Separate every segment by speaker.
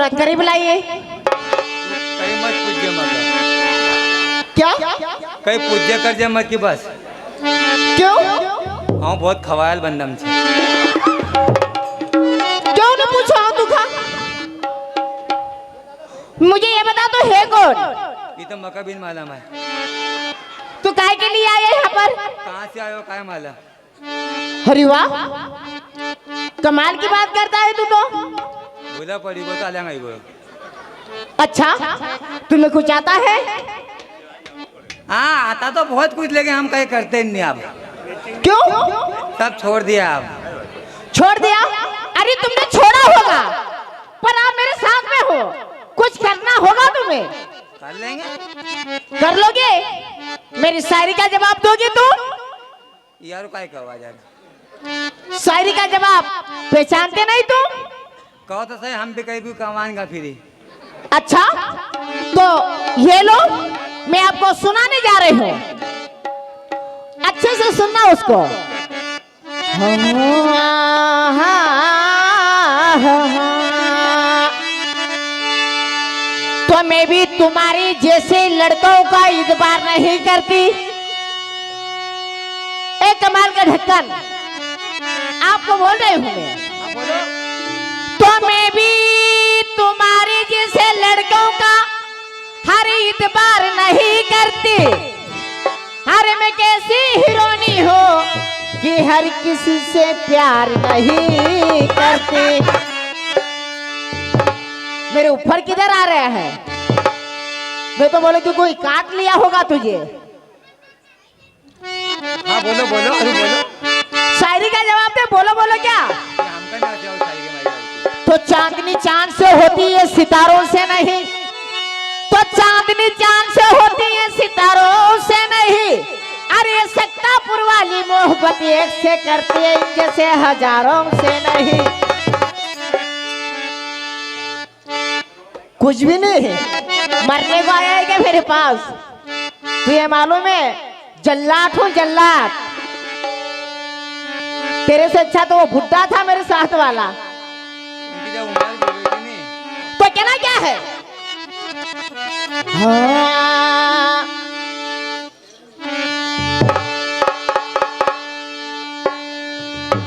Speaker 1: थोड़ा करीब लाइए।
Speaker 2: कहीं मत पूछिए मत।
Speaker 1: क्या
Speaker 2: कहीं पूछे कर जे मत की बस।
Speaker 1: क्यों
Speaker 2: हाँ बहुत खवायल बंदम छे।
Speaker 1: क्यों न पूछो तू खा। मुझे ये बता तो है कौन?
Speaker 2: ये तो मका बिन मालूम है।
Speaker 1: तू काय के लिए आया यहाँ पर?
Speaker 2: कहाँ से आयो काय मालूम?
Speaker 1: अरे वाह, कमाल की बात करता है तू तो।
Speaker 2: बोला पड़ी वो तो अलग आई वो।
Speaker 1: अच्छा, तुम्हें कुछ आता है?
Speaker 2: हाँ आता तो बहुत कुछ, लेकिन हम कहीं करते नहीं अब।
Speaker 1: क्यों?
Speaker 2: सब छोड़ दिया अब।
Speaker 1: छोड़ दिया? अरे तुमने छोड़ा होगा, पर आप मेरे साथ में हो, कुछ करना होगा तुम्हें।
Speaker 2: कर लेंगे।
Speaker 1: कर लोगे? मेरी शायरी का जवाब दोगे तुम?
Speaker 2: यार काय कहो यार।
Speaker 1: शायरी का जवाब पहचानते नहीं तुम?
Speaker 2: कहो तो सही, हम भी कहीं भी कमाएंगा फिर।
Speaker 1: अच्छा तो ये लो, मैं आपको सुनाने जा रही हूँ, अच्छे से सुनना उसको। तो मैं भी तुम्हारी जैसे लड़कों का इतबार नहीं करती। एक कमाल का ढक्कन आपको बोल रही हूँ मैं। तो मैं भी तुम्हारे जैसे लड़कों का हर इतबार नहीं करती। अरे मैं कैसी हीरोनी हो कि हर किसी से प्यार नहीं करती। मेरे ऊपर किधर आ रहा है? मैं तो बोले कि कोई काट लिया होगा तुझे।
Speaker 2: हाँ बोलो बोलो, अरे बोलो।
Speaker 1: शायरी का जवाब दे, बोलो बोलो क्या?
Speaker 2: हमका ना जाओ शायरी में।
Speaker 1: तो चांदनी चांद से होती है सितारों से नहीं। तो चांदनी चांद से होती है सितारों से नहीं। अरे सकतापुर वाली मोहब्बत एक से करती है, इनके से हजारों से नहीं। कुछ भी नहीं, मरने को आया है क्या मेरे पास? तुझे मालूम है जल्लाद हूँ जल्लाद। तेरे से अच्छा तो वो बुड्ढा था मेरे साथ वाला।
Speaker 2: उनकी जब उम्र भी हुई थी नहीं।
Speaker 1: तो कहना क्या है? हाँ।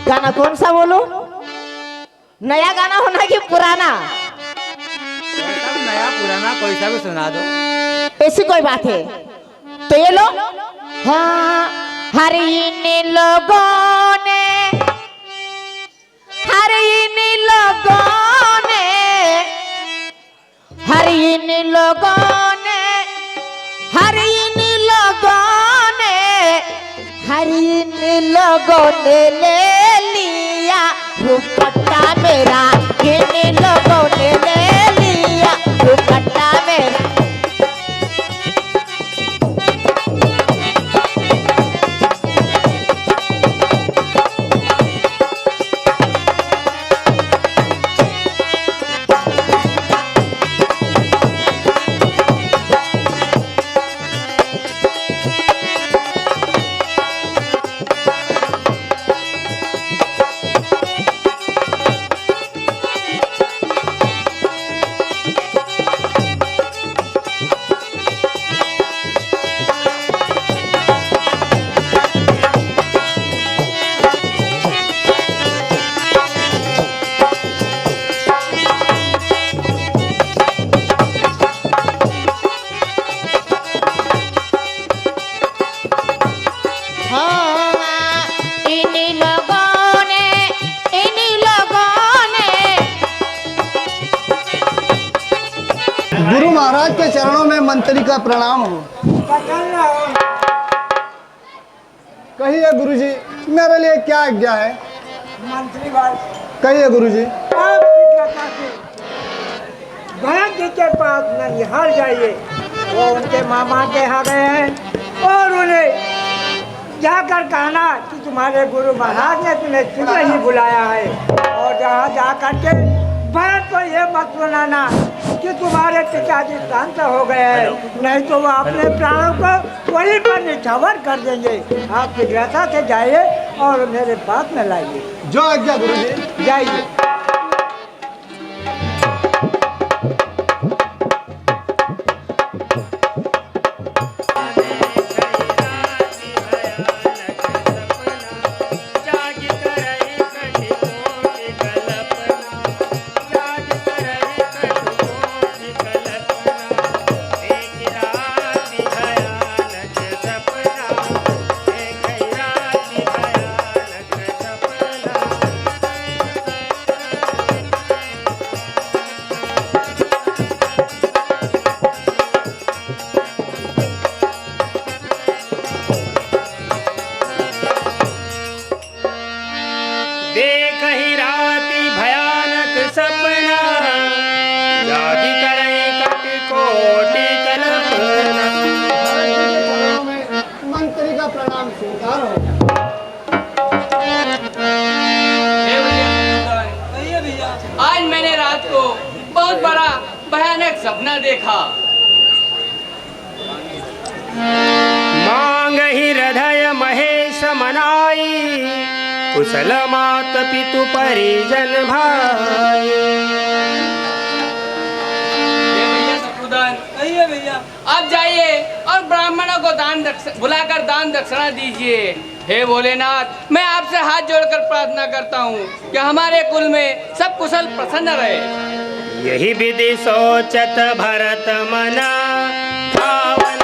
Speaker 1: गाना कौन सा बोलो? नया गाना होना कि पुराना?
Speaker 2: नया पुराना कोई सा भी सुना दो।
Speaker 1: ऐसी कोई बात है तो ये लो। हाँ, हर इन लोगों ने, हर इन लोगों ने, हर इन लोगों ने, हर इन लोगों ने, हर इन लोगों ने ले लिया दुपट्टा मेरा। इन लोगों ने ले लिया दुपट्टा मेरा।
Speaker 3: गुरु महाराज के चरणों में मंत्री का प्रणाम हो। कहिए गुरुजी, मेरे लिए क्या आज्ञा है?
Speaker 4: मंत्री भाई
Speaker 3: कहिए गुरुजी।
Speaker 4: भरत जी के पास ननिहाल जाइए, वो उनके मामा के यहाँ गए हैं और उन्हें जाकर कहना कि तुम्हारे गुरु महाराज ने तुम्हें सुबह ही बुलाया है। और जहाँ जा करके भरत को ये मत सुनाना कि तुम्हारे पिताजी शांत हो गए हैं, नहीं तो वो अपने प्राणों को वहीं पर निछावर कर देंगे। आप शीघ्रता से जाइए और मेरे पास में लाइए।
Speaker 3: जो आज्ञा गुरुजी।
Speaker 4: जाइए।
Speaker 3: चरणों में मंत्री का प्रणाम स्वीकार हो।
Speaker 5: आज मैंने रात को बहुत बड़ा भयानक सपना देखा।
Speaker 6: मांग ही हृदय महेश मनाई, कुशल मात पितु परिजन भाई।
Speaker 5: भैया आप जाइए और ब्राह्मणों को बुलाकर दान दक्षिणा दीजिए। हे भोलेनाथ, मैं आपसे हाथ जोड़कर प्रार्थना करता हूँ कि हमारे कुल में सब कुशल प्रसन्न रहे।
Speaker 6: यही विधि सोचत भरत मना, पावन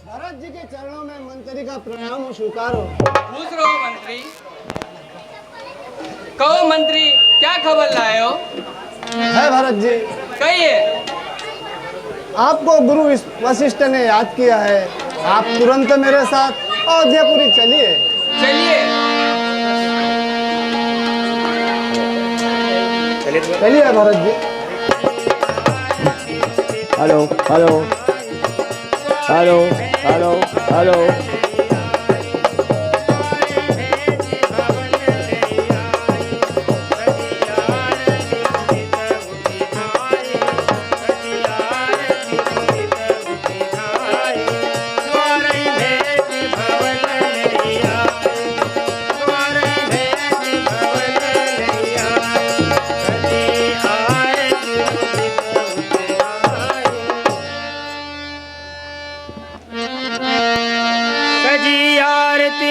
Speaker 3: भरत जी के चरणों में मंत्री का प्रणाम स्वीकार हो।
Speaker 5: खुश रहो मंत्री। कहो मंत्री, क्या खबर लाए हो?
Speaker 3: है भरत जी,
Speaker 5: कहिए।
Speaker 3: आपको गुरु वशिष्ठ ने याद किया है। आप तुरंत मेरे साथ अयोध्यापुरी चलिए।
Speaker 5: चलिए।
Speaker 3: चलिए Bharat ji.
Speaker 7: Hello hello hello hello hello.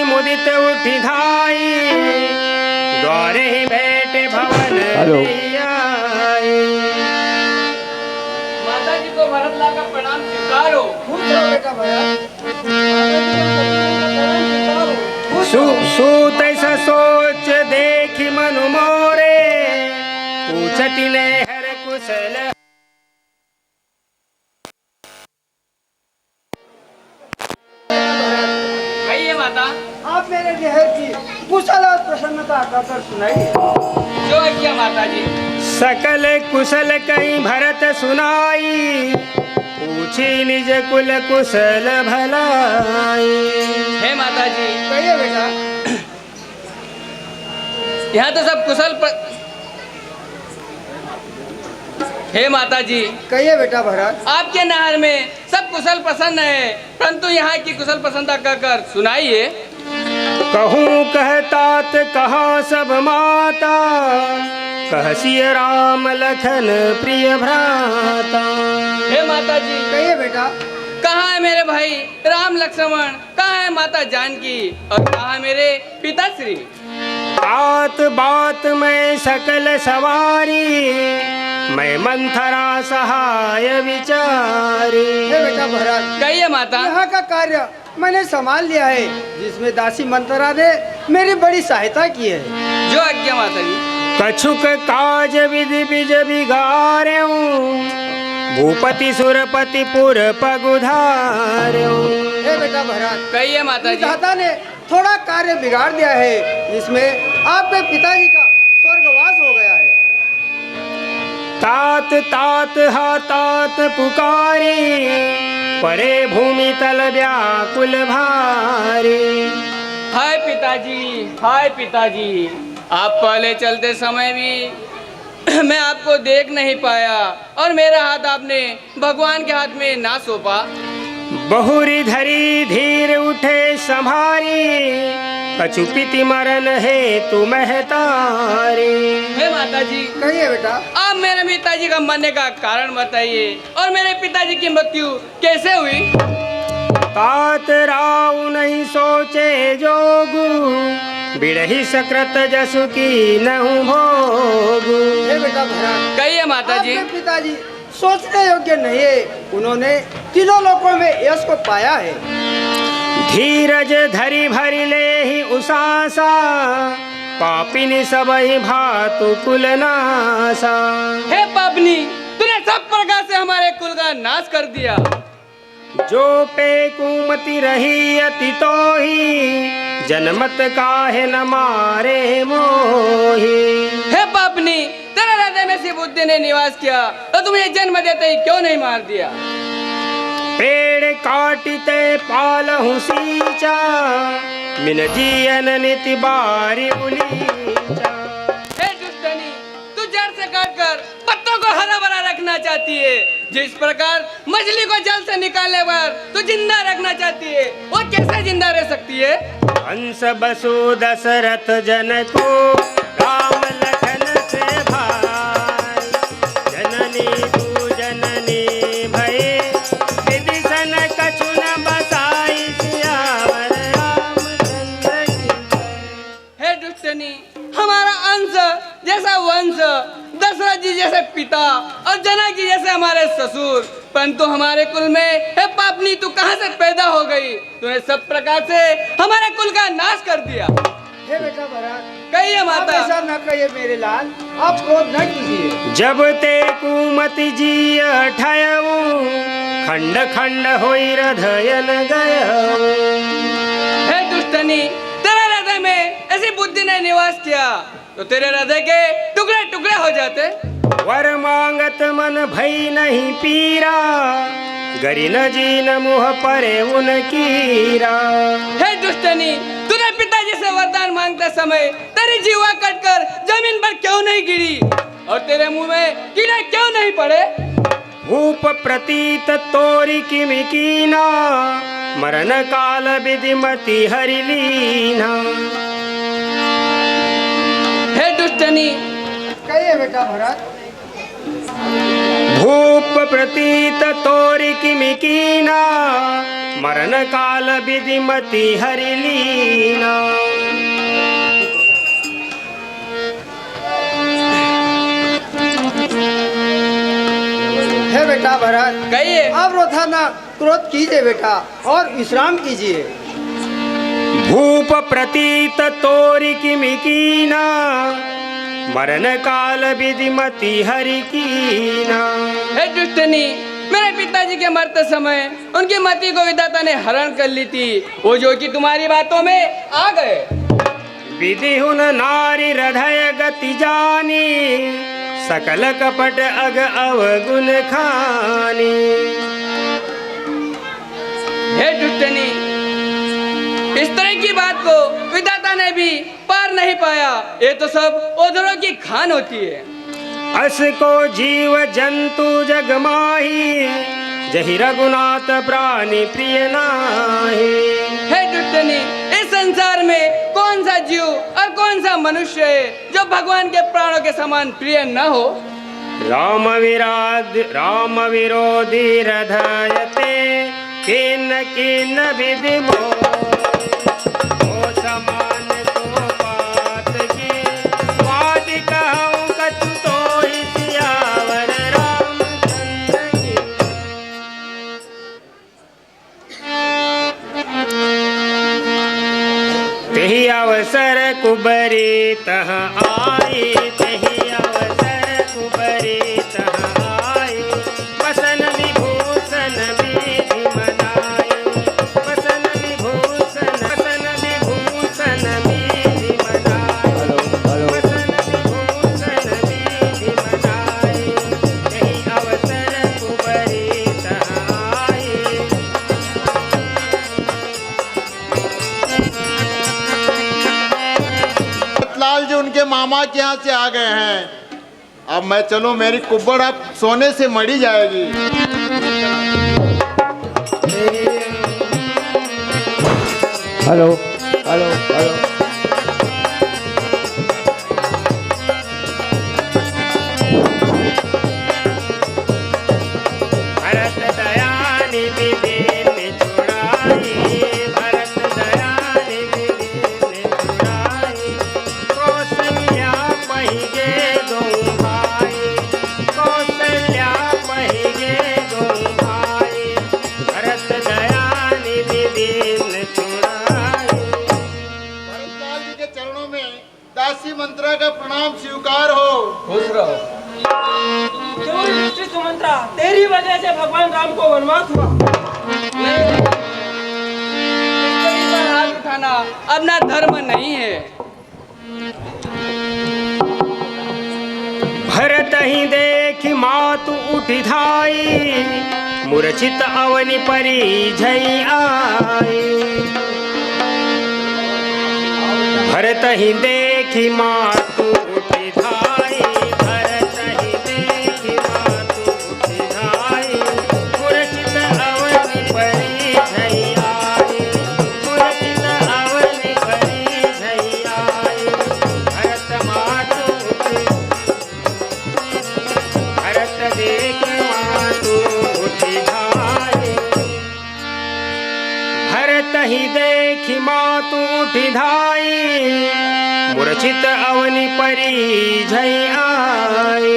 Speaker 6: मुदित उठी धाई, द्वारे ही बैठे भवन
Speaker 7: हेलो।
Speaker 5: माता जी को भरत लाल का प्रणाम स्वीकार हो।
Speaker 6: सूत ऐसा सोच देखी मनु मोरे, पूछती ने हर कुशल।
Speaker 5: कहिए माता।
Speaker 4: आप मेरे देह की कुशल और प्रसन्नता कहकर सुनाइए।
Speaker 5: जो आज्ञा माता जी।
Speaker 6: सकल कुशल कहीं भरत सुनाई, पूछी निज कुल कुशल भलाई।
Speaker 5: हे माता जी।
Speaker 4: कहिए बेटा।
Speaker 5: यहाँ तो सब हे माता जी।
Speaker 4: कहिए बेटा भरत।
Speaker 5: आपके नहर में सब कुशल प्रसन्न है, परंतु यहाँ की कुशल प्रसन्नता कहकर सुनाइए।
Speaker 6: कहूँ कहतात कहाँ सब माता, कहसिय राम लखन प्रिय भ्राता।
Speaker 5: हे माता जी।
Speaker 4: कहिए बेटा।
Speaker 5: कहाँ है मेरे भाई राम लक्ष्मण, कहाँ है माता जानकी, और कहाँ है मेरे पिताश्री?
Speaker 6: बात बात में सकल सवारी, मैं मंथरा सहाय विचारी।
Speaker 4: हे बेटा भरत।
Speaker 5: कहिए माता।
Speaker 4: यहाँ का कार्य मैंने संभाल लिया है, जिसमें दासी मंत्रा ने मेरी बड़ी सहायता की है।
Speaker 5: जो आज्ञा माता जी।
Speaker 6: कछुक काज विधि बिज बिगार्यूं, भूपति सुरपति पुर पगुधार्यूं।
Speaker 4: हे बेटा भरत।
Speaker 5: कहिए माता जी।
Speaker 4: दाता ने थोड़ा कार्य बिगाड़ दिया है, जिसमें आपके पिताजी का स्वर्गवास हो गया है।
Speaker 6: तात तात हा तात पुकारी, परे भूमि तल व्याकुल भारी।
Speaker 5: हाय पिताजी, हाय पिताजी। आप पहले चलते समय भी मैं आपको देख नहीं पाया, और मेरा हाथ आपने भगवान के हाथ में ना सौंपा।
Speaker 6: बहुरी धरी धीर उठे संभारी, कछुपिति मरन है तु महतारी।
Speaker 5: हे माता जी।
Speaker 4: कहिए बेटा।
Speaker 5: आप मेरे पिताजी का मरने का कारण बताइए, और मेरे पिताजी की मृत्यु कैसे हुई?
Speaker 6: तात राव नहीं सोचे जोगु, बिड़ही सकृत जसु की नहु भोगु।
Speaker 4: हे बेटा भरत।
Speaker 5: कहिए माता जी।
Speaker 4: आपके पिताजी सोचने योग्य नहीं है, उन्होंने तीनों लोकों में यश को पाया है।
Speaker 6: धीरज धरी भरी ले ही उसासा, पापिनी सबहि भातु कुल नासा।
Speaker 5: हे पापनी, तूने सब प्रकार से हमारे कुल का नाश कर दिया।
Speaker 6: जो पे कुमति रही अति तो ही जनमत काहे न मारे मोही।
Speaker 5: हे पापनी, तेरे हृदय में सी बुद्धि ने निवास किया तो तुम्हें जन्म देते ही क्यों नहीं मार दिया?
Speaker 6: पेड़ काटिते पालहु सींचा मिन जियन निति बारी उलीचा।
Speaker 5: हे दुष्टनी, तू जड़ से काटकर पत्तों को हरा भरा रखना चाहती है। जिस प्रकार मछली को जल से निकालने पर तू जिंदा रखना चाहती है, वो कैसे जिंदा रह सकती है?
Speaker 6: हंस बसु दशरथ जन को राम लखन से भाई, जननी तू जननी भय विदिशन कछु न बसाई सियावर रामचंद्र की।
Speaker 5: हे दुष्टनी, हमारा अंश जैसा वंश, दशरथ जी जैसे पिता और जनक जी जैसे हमारे ससुर, परंतु हमारे कुल में हे पापनी तू कहां से पैदा हो गई? तूने सब प्रकार से हमारे कुल का नाश कर दिया।
Speaker 4: हे बेटा भरत,
Speaker 5: कहिए
Speaker 4: आप
Speaker 5: माता।
Speaker 4: ऐसा न कहिए मेरे लाल, आप क्रोध न कीजिए।
Speaker 6: जब ते कुमति जी ठयऊ खंड खंड होई हृदयन गयऊ।
Speaker 5: हे दुष्टनी, तेरे हृदय में ऐसी बुद्धि ने निवास किया तो तेरे हृदय के टुकड़े टुकड़े हो जाते।
Speaker 6: वर मांगत मन भई नहीं पीरा, गरी न जीन मुह परे उनकीरा।
Speaker 5: हे दुष्टनी, तूने पिताजी से वरदान मांगते समय तेरी जीवा कटकर जमीन पर क्यों नहीं गिरी और तेरे मुंह में कीड़े क्यों नहीं पड़े?
Speaker 6: भूप प्रतीत तोरी किमि कीना, मरण काल विधिमति हरि लीना।
Speaker 5: हे दुष्टनी,
Speaker 4: कहिए बेटा भरत।
Speaker 6: भूप प्रतीत तोरी किमि कीना, मरण काल विधिमति हरि लीना।
Speaker 4: हे बेटा भरत,
Speaker 5: कहिए।
Speaker 4: आप रोथा न क्रोध कीजिए बेटा और विश्राम कीजिए।
Speaker 6: भूप प्रतीत तोरी किमि कीना, मरण काल विधिमति हरि कीना।
Speaker 5: हे दुष्टनी, मेरे पिताजी के मरते समय उनकी मति को विधाता ने हरण कर ली थी, वो जो कि तुम्हारी बातों में आ गए।
Speaker 6: विधि हुन नारी हृदय गति जानी, सकल कपट अग अवगुण खानी।
Speaker 5: हे दुष्टनी, इस तरह की बात को विधाता ने भी पार नहीं पाया। ये तो सब ओझरों की खान होती है।
Speaker 6: अस को जीव जंतु जग माही, जहि रघुनाथ प्राणी प्रिय नाहि।
Speaker 5: हे दुष्टनी, इस संसार में कौन सा जीव और कौन सा मनुष्य है जो भगवान के प्राणों के समान प्रिय न हो?
Speaker 6: राम विरोधी हृदयते किन किन विधि मोहि। ओ समान को पात की वादि कहूँ कछु तोहि सियावर रामचंद्र की। तेहि अवसर कुबरी तह आई, तेहि अवसर कुबरी तह आई। बसन विभूषण विधि मनाई, बसन विभूषण विधि मनाई, बसन विभूषण विधि मनाई। तेहि अवसर कुबरी तह आई।
Speaker 8: लाल जी उनके मामा के यहाँ से आ गए हैं। अब मैं चलूं, मेरी कुब्बड़ अब सोने से मड़ी जाएगी।
Speaker 7: Hello hello hello.
Speaker 6: भरत दयानि विधिन छुड़ाई, भरत दयानि विधिन छुड़ाई। कौशल्या पहिगे गौ भाई, कौशल्या पहिगे गौ भाई। भरत दयानि विधिन छुड़ाई।
Speaker 8: भरतलाल जी के चरणों में दासी मंत्रा का प्रणाम स्वीकार हो।
Speaker 5: खुश रहो।
Speaker 9: क्यों दृष्टि सुमंत्रा, तेरी वजह से भगवान राम को वनवास हुआ।
Speaker 5: स्त्री पर हाथ उठाना अपना धर्म नहीं है।
Speaker 6: भरत ही देखी मातु उठी धाई, मूर्छित अवनि परी झई आई। भरत ही देखी मातु उठी धाई, भरत ही देखी मातु उठी धाई, मूर्छित अवनि परी झई आई, मूर्छित अवनि परी झई आई। भरत मातु उठी, भरत देखी मातु उठी धाई, भरत ही देखी मातु उठी धाई, मूर्छित अवनि परी झई आई।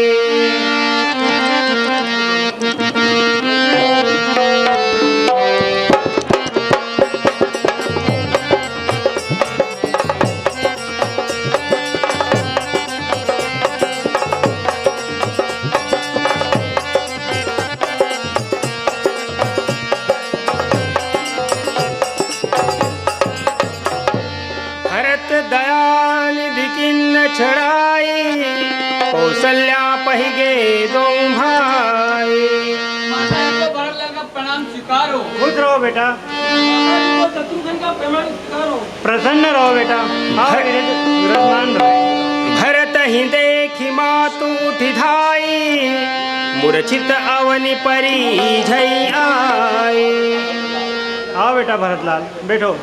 Speaker 6: भरत दयानिधि किन्न छड़ाई, कौशल्या पहिगे दो भाई।
Speaker 5: माता जी को भरत का प्रणाम स्वीकारो।
Speaker 6: खुश रहो बेटा,
Speaker 5: माता जी को शत्रुघ्न का प्रणाम स्वीकारो।
Speaker 6: प्रसन्न रहो बेटा, विराजमान रहो। भरत ही देखी मातु उठी धाई, मूर्छित अवनि परी झई आई। आओ बेटा भरतलाल, बैठो।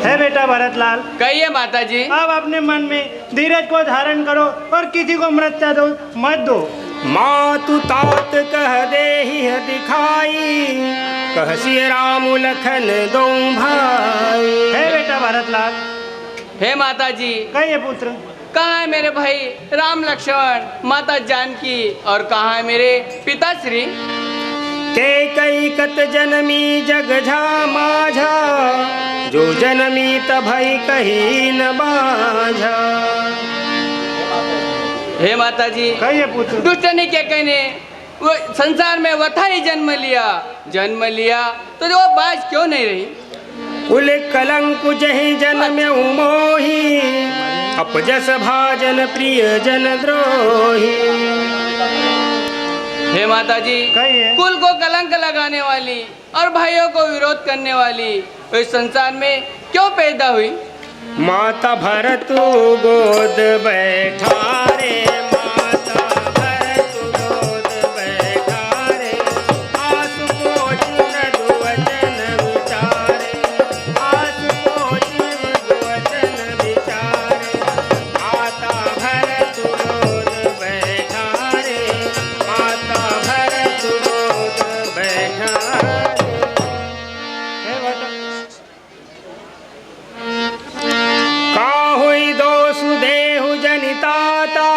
Speaker 6: है बेटा भरतलाल,
Speaker 5: कहिए माता जी।
Speaker 6: अब अपने मन में धीरज को धारण करो और किसी को मृत्यु दो मत दो। मातु तात कह देहि दिखाई, कह सिय राम लखन दो भाई। है बेटा भरतलाल।
Speaker 5: हे माता जी।
Speaker 6: कहिए पुत्र।
Speaker 5: कहाँ है मेरे भाई राम लक्ष्मण, माता जानकी, और कहाँ है मेरे पिताश्री? के कई कत जनमी जग झा माझा, जो जनमी तभई कही न बाझा। हे माता जी।
Speaker 6: कहिए पुत्र।
Speaker 5: दुष्टनी के कहने वो संसार में वथा ही जन्म लिया तो वो बाज क्यों नहीं रही? कुल कलंक जहि जन्म मोही, अपजस भाजन प्रिय जन द्रोही। हे माता जी।
Speaker 6: कहिए।
Speaker 5: कुल को कलंक लगाने वाली और भाइयों को विरोध करने वाली इस संसार में क्यों पैदा हुई? माता भरत गोद बैठा रे, माता भरत गोद बैठा रे, आसु पोष मृदु वचन विचारे, आसु पोष मृदु वचन विचारे। माता भरत गोद बैठा रे, माता भरत गोद बैठा रे। काहुई दोषु देहु जनिताता,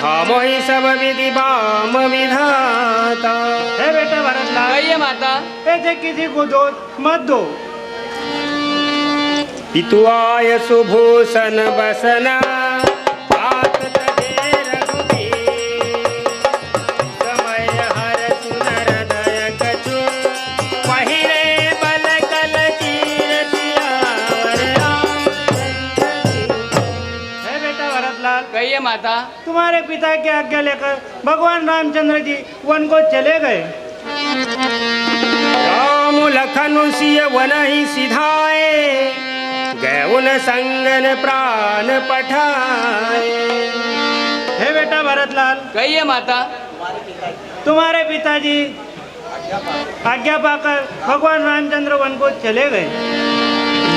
Speaker 5: भामोहि सब विधि बाम विधाता।
Speaker 6: है बेटा भरतलाल।
Speaker 5: कहिए माता।
Speaker 6: ऐसे किसी को दोष मत दो।
Speaker 5: पितुआय सुभूषण बसना, तात तजे रघुबीर। समय हर सुनर दय कछु, पहिरे बल कल चीर सियावर रामचंद्र की।
Speaker 6: है बेटा भरतलाल।
Speaker 5: कहिए माता।
Speaker 6: तुम्हारे पिता की आज्ञा लेकर भगवान रामचंद्र जी वन को चले गए।
Speaker 5: राम लखन सिय वन ही सिधाए, गए उन संगन प्राण पठाए।
Speaker 6: है बेटा भरतलाल।
Speaker 5: कहिए माता।
Speaker 6: तुम्हारे पिताजी आज्ञा पाकर भगवान रामचंद्र वन को चले गए।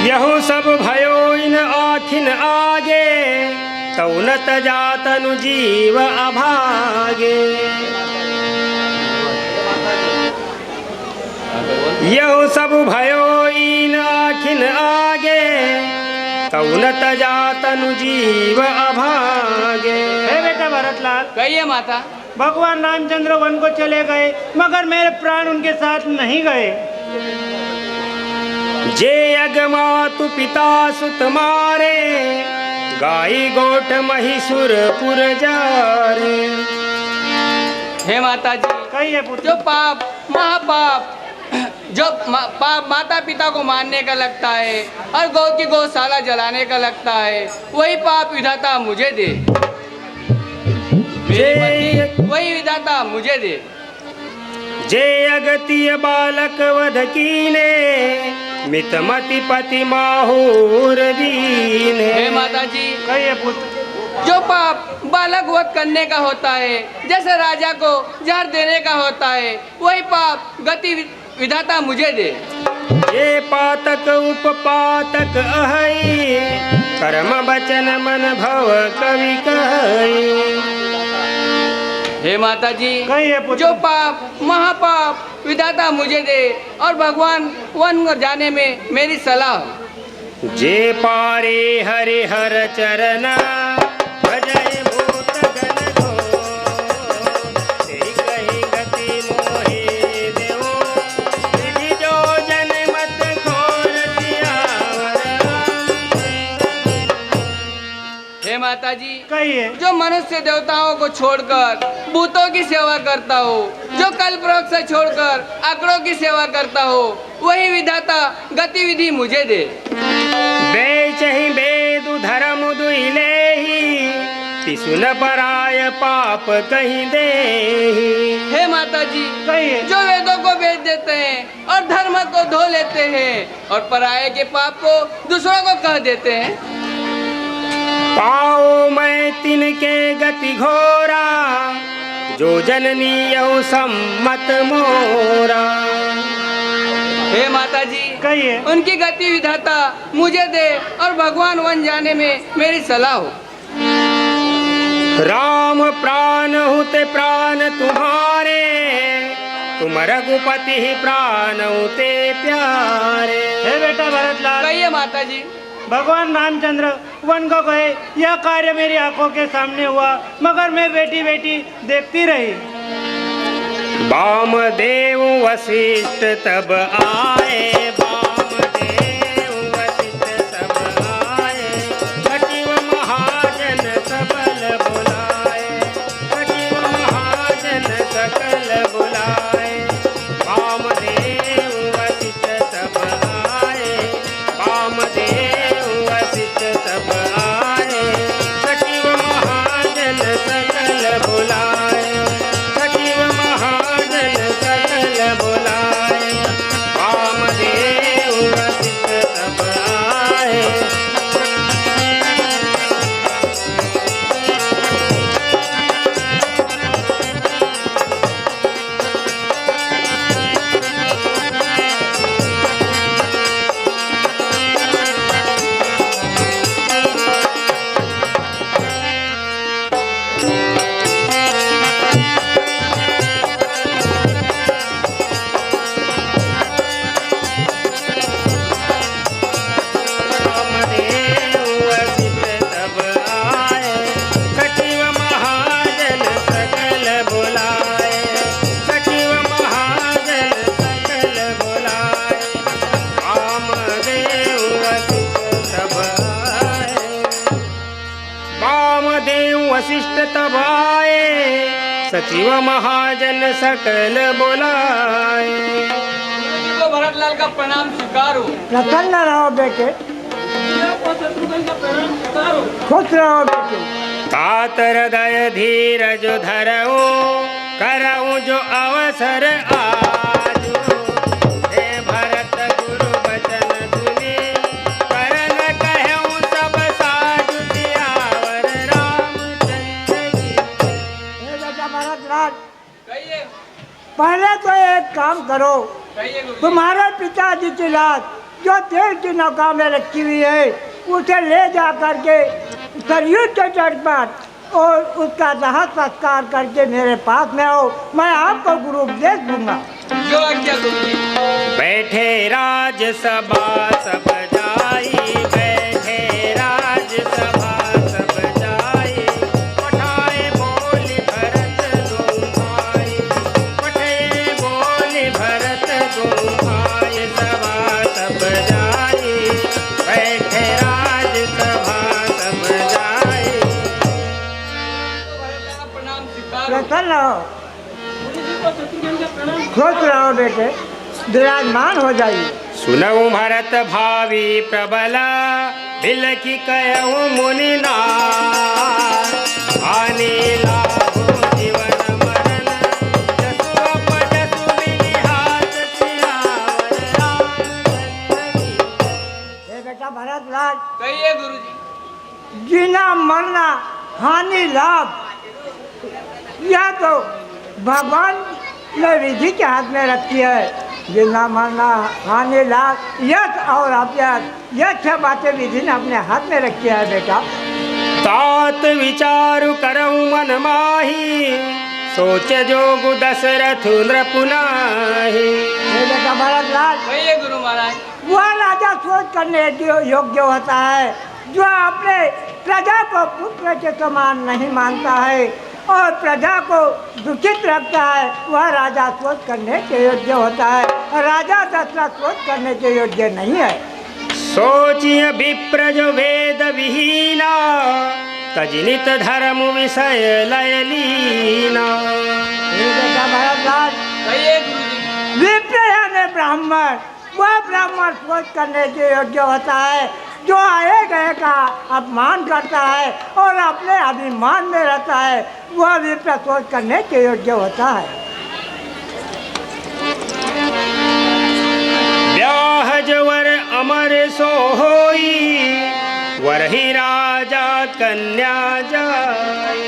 Speaker 5: यहु सब भयो इन आखिन आगे, तौनत जातनु जीव अभागे। यहु सब भयो इन आखिन आगे, तौनत जातनु जीव अभागे।
Speaker 6: है बेटा भरतलाल।
Speaker 5: कहिए माता।
Speaker 6: भगवान रामचंद्र वन को चले गए, मगर मेरे प्राण उनके साथ नहीं गए।
Speaker 5: जे अगमातु पिता सुत मारे, गाई गोठ महिषुर पुर जारे। हे माता जी,
Speaker 6: कहिए पुत्र।
Speaker 5: जो पाप महापाप जो पाप माता पिता को मारने का लगता है और गौ की गौशाला जलाने का लगता है, वही पाप विधाता मुझे दे। मेरी मति वही विधाता मुझे दे।
Speaker 6: जे अगतिय बालक वध कीने, मितमति पति माहूर दीने।
Speaker 5: हे माता जी,
Speaker 6: कहिए पुत्र।
Speaker 5: जो पाप बालक वध करने का होता है, जैसे राजा को जहर देने का होता है, वही पाप गति विधाता मुझे दे।
Speaker 6: ये पातक उपपातक अहई, कर्म वचन मन भव कवि कहई।
Speaker 5: हे माता जी,
Speaker 6: कहिए पुत्र।
Speaker 5: जो पाप महापाप विधाता मुझे दे और भगवान वन जाने में मेरी सलाह।
Speaker 6: जे पारे हरि हर चरण, भजय भूत गण को, तेरी कही गति मोहि देवो, विधि जो जन मत घोर सियावर।
Speaker 5: हे माता जी,
Speaker 6: कहिए।
Speaker 5: जो मनुष्य देवताओं को छोड़कर भूतों की सेवा करता हो, जो कल्प वृक्ष से छोड़कर आंकड़ों की सेवा करता हो, वही विधाता गतिविधि मुझे दे।
Speaker 6: बेचहि वेदु धर्म दुइलेहि, तिसुन पराय पाप कहीं देहि।
Speaker 5: हे माता जी,
Speaker 6: कहिए।
Speaker 5: जो वेदों को बेच देते हैं और धर्म को धो लेते हैं और पराये के पाप को दूसरों को कह देते हैं,
Speaker 6: पाओ मैं तिनके गति घोरा, जो जननी यौ सम्मत मोरा।
Speaker 5: हे माता जी,
Speaker 6: कहिए।
Speaker 5: उनकी गति विधाता मुझे दे और भगवान वन जाने में मेरी सलाह हो।
Speaker 6: राम प्राण हुते प्राण तुम्हारे, तुम रघुपति ही प्राण हुते प्यारे। हे बेटा भरतलाल।
Speaker 5: कहिए माता जी।
Speaker 6: भगवान रामचंद्र वन को गए, यह कार्य मेरी आंखों के सामने हुआ, मगर मैं बेटी बेटी देखती रही। वामदेव वशिष्ठ तब आए, वामदेव वशिष्ठ तब आए, कटिव महाजन सबल बुलाए, कटिव महाजन सकल बुलाए। वामदेव वशिष्ठ तब आए, वामदेव वशिष्ठ तब आए, कटिव महाजन सकल बुलाए, कटिव महाजन सकल बुलाए। वामदेव वशिष्ठ तब आए। वशिष्ठ तब आए, सचिव महाजन सकल बुलाए।
Speaker 5: तो भरतलाल का प्रणाम स्वीकारो।
Speaker 4: प्रसन्न रहो बेटे, खुश रहो बेटे।
Speaker 6: तात हृदय धीरज धरऊ, करऊ जो अवसर आजू। हे भरत गुरु बचन सुनी, करन कहऊँ सब साजु सियावर रामचंद्र की।
Speaker 4: हे बेटा भरतलाल,
Speaker 5: कहिए।
Speaker 4: पहले तो एक काम करो,
Speaker 5: कहिए गुरुजी।
Speaker 4: तुम्हारे पिताजी की लाश जो तेल की नौका में रखी हुई है, उसे ले जा करके सरयू के तट पर और उसका दाह संस्कार करके मेरे पास में आओ, मैं आपको गुरु उपदेश दूंगा।
Speaker 5: जो आज्ञा गुरुजी।
Speaker 6: बैठे राज सभा सब जाई, बैठे राज सभा सब जाई। पठाए बोली भरत दो भाई, पठाए बोली भरत दो भाई। सभा सब जाई, बैठे राज सभा सब जाई।
Speaker 5: प्रणाम स्वीकारो।
Speaker 4: प्रसन्न हो। सोच रहो बेटे, विराजमान हो जाइए।
Speaker 6: सुनऊ भरत भावी प्रबल बिलखी कहूँ मुनिनाथ आने लागो जीवन मरण जसु अपजसु विनिहात सियावर रामचंद्र।
Speaker 4: हे बेटा भरतलाल,
Speaker 5: कहिए गुरुजी।
Speaker 4: जीना मरना हानि लाभ, यह तो भगवान ने विधि के हाथ में रखी है। जीना मरना हानि लाभ, यश और अभ्यास, यह 6 बातें विधि ने अपने हाथ में रखी है बेटा।
Speaker 6: तात विचारु करऊँ मन माही सोच जोगु दशरथ नृपु नाहि।
Speaker 4: हे बेटा भरतलाल,
Speaker 5: कहिए गुरु महाराज।
Speaker 4: वह राजा सोच करने योग्य होता है जो अपने प्रजा को पुत्र के समान नहीं मानता है और प्रजा को दुखित रखता है, वह राजा सोच करने के योग्य होता है। राजा दशरथ सोच करने के योग्य नहीं है।
Speaker 6: सोचिय विप्र जो वेद विहीना तजनित धर्म विषय लय लीना।
Speaker 4: हे बेटा भरतलाल,
Speaker 5: कहिए गुरुजी।
Speaker 4: विप्र यानी ब्राह्मण, वह ब्राह्मण सोच करने के योग्य होता है जो आए गए का अपमान करता है और अपने अभिमान में रहता है, वह विप्र सोच करने के योग्य होता है।
Speaker 6: ब्याह जवर अमर सो होई वरहि राजा कन्या जाय।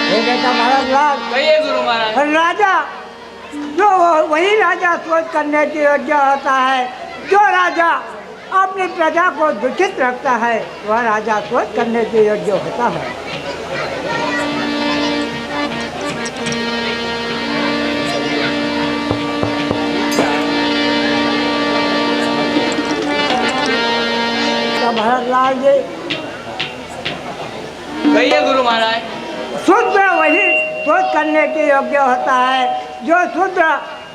Speaker 4: हे बेटा भरतलाल,
Speaker 5: कहिए गुरु महाराज।
Speaker 4: राजा जो वही राजा सोच करने के योग्य होता है जो राजा अपनी प्रजा को दुखित रखता है, वह राजा सोच करने के योग्य होता है। तो भरतलाल जी,
Speaker 5: कहिए गुरु महाराज।
Speaker 4: शूद्र वही सोच करने के योग्य होता है जो शूद्र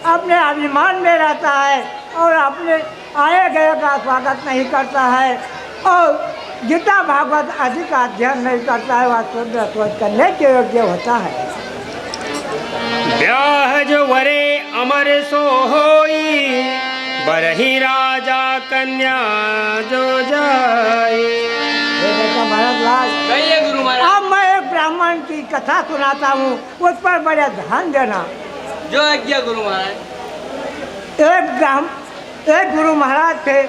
Speaker 4: अपने अभिमान में रहता है और अपने आए गए का स्वागत नहीं करता है और गीता भागवत आदि का अध्ययन नहीं करता है, वह शूद्र सोच करने के योग्य होता है।
Speaker 6: ब्याह जो वरे अमर सो होई बरहि राजा कन्या जो जाय।
Speaker 4: ये बेटा भरतलाल,
Speaker 5: कहिए गुरु महाराज।
Speaker 4: अब मैं एक ब्राह्मण की कथा सुनाता हूँ, उस पर बड़े ध्यान देना।
Speaker 5: जो आज्ञा गुरु महाराज।
Speaker 4: एक गुरु महाराज थे,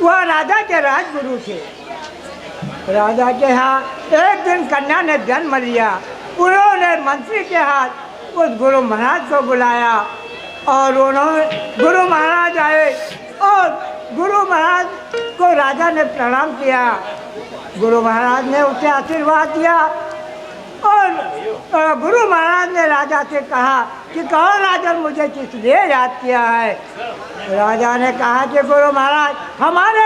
Speaker 4: वह राजा के राजगुरु थे। राजा के यहाँ एक दिन कन्या ने जन्म लिया। उन्होंने मंत्री के हाथ उस गुरु महाराज को बुलाया और उन्होंने गुरु महाराज आए और गुरु महाराज को राजा ने प्रणाम किया। गुरु महाराज ने उसे आशीर्वाद दिया और गुरु महाराज ने राजा से कहा कि कहो राजन, मुझे किस लिए याद किया है। राजा ने कहा कि गुरु महाराज, हमारे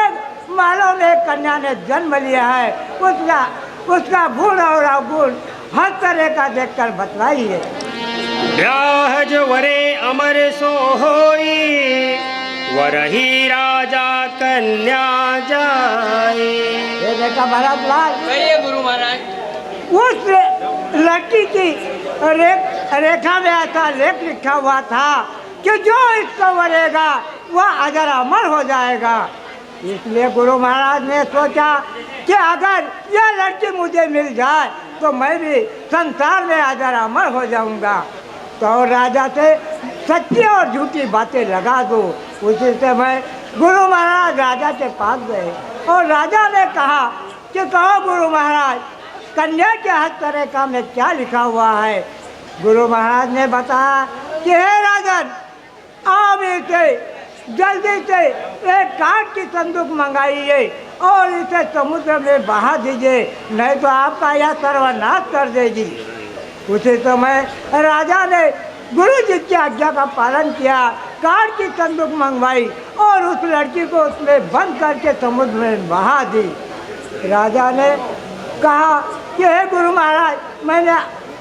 Speaker 4: महलों में एक कन्या ने जन्म लिया है, उसका गुण और अवगुण हर तरह का देखकर बतलाइए।
Speaker 6: ब्याह जो वरे अमर सो होई वरहि राजा कन्या जाय।
Speaker 4: ये देखा भरतलाल,
Speaker 5: कहिए गुरु महाराज।
Speaker 4: उस लड़की की रेखा में ऐसा लेख लिखा हुआ था कि जो इसको वरेगा वह अजर अमर हो जाएगा। इसलिए गुरु महाराज ने सोचा कि अगर यह लड़की मुझे मिल जाए तो मैं भी संसार में अजर अमर हो जाऊंगा। तो राजा से सच्ची और झूठी बातें लगा दो। उसी समय गुरु महाराज राजा के पास गए और राजा ने कहा कि कहो गुरु महाराज, कन्या के हर तरह का में क्या लिखा हुआ है। गुरु महाराज ने बताया कि हे राजन, आप इसे जल्दी से एक काठ की संदूक मंगाइए और इसे समुद्र में बहा दीजिए, नहीं तो आपका यह सर्वनाश कर देगी। उसी समय राजा ने गुरु जी की आज्ञा का पालन किया, काठ की संदूक मंगवाई और उस लड़की को उसमें बंद करके समुद्र में बहा दी। राजा ने कहा कि हे गुरु महाराज, मैंने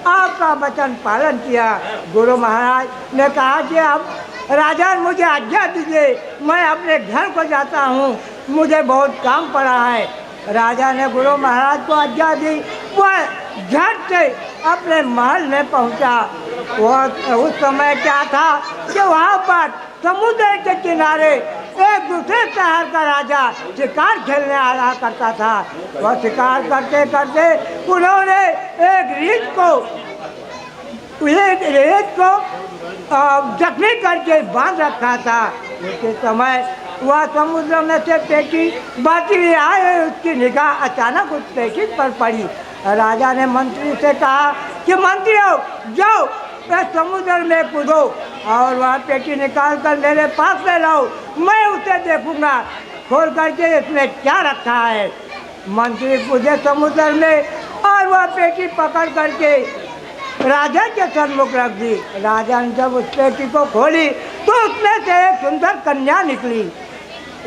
Speaker 4: आपका वचन पालन किया। गुरु महाराज ने कहा कि अब राजा मुझे आज्ञा दीजिए, मैं अपने घर को जाता हूँ, मुझे बहुत काम पड़ा है। राजा ने गुरु महाराज को आज्ञा दी। वह झट से अपने महल में पहुंचा। वह उस समय क्या था कि वहाँ पर समुद्र के किनारे एक दूसरे शहर का राजा शिकार खेलने आया करता था। वह शिकार करते करते उन्होंने एक रेत को जख्मी करके बांध रखा था। उसी समय वह समुद्र में से पेटी बहती हुई आई, उसकी निगाह अचानक उस पेटी पर पड़ी। राजा ने मंत्री से कहा कि मंत्रियों जाओ समुद्र में कूदो और वह पेटी निकाल कर मेरे पास ले लाओ, मैं उसे देखूंगा खोल करके इसमें क्या रखा है। मंत्री कूदे समुद्र में और वह पेटी पकड़ करके राजा के सन्मुख रख दी। राजा ने जब उस पेटी को खोली तो उसमें से एक सुंदर कन्या निकली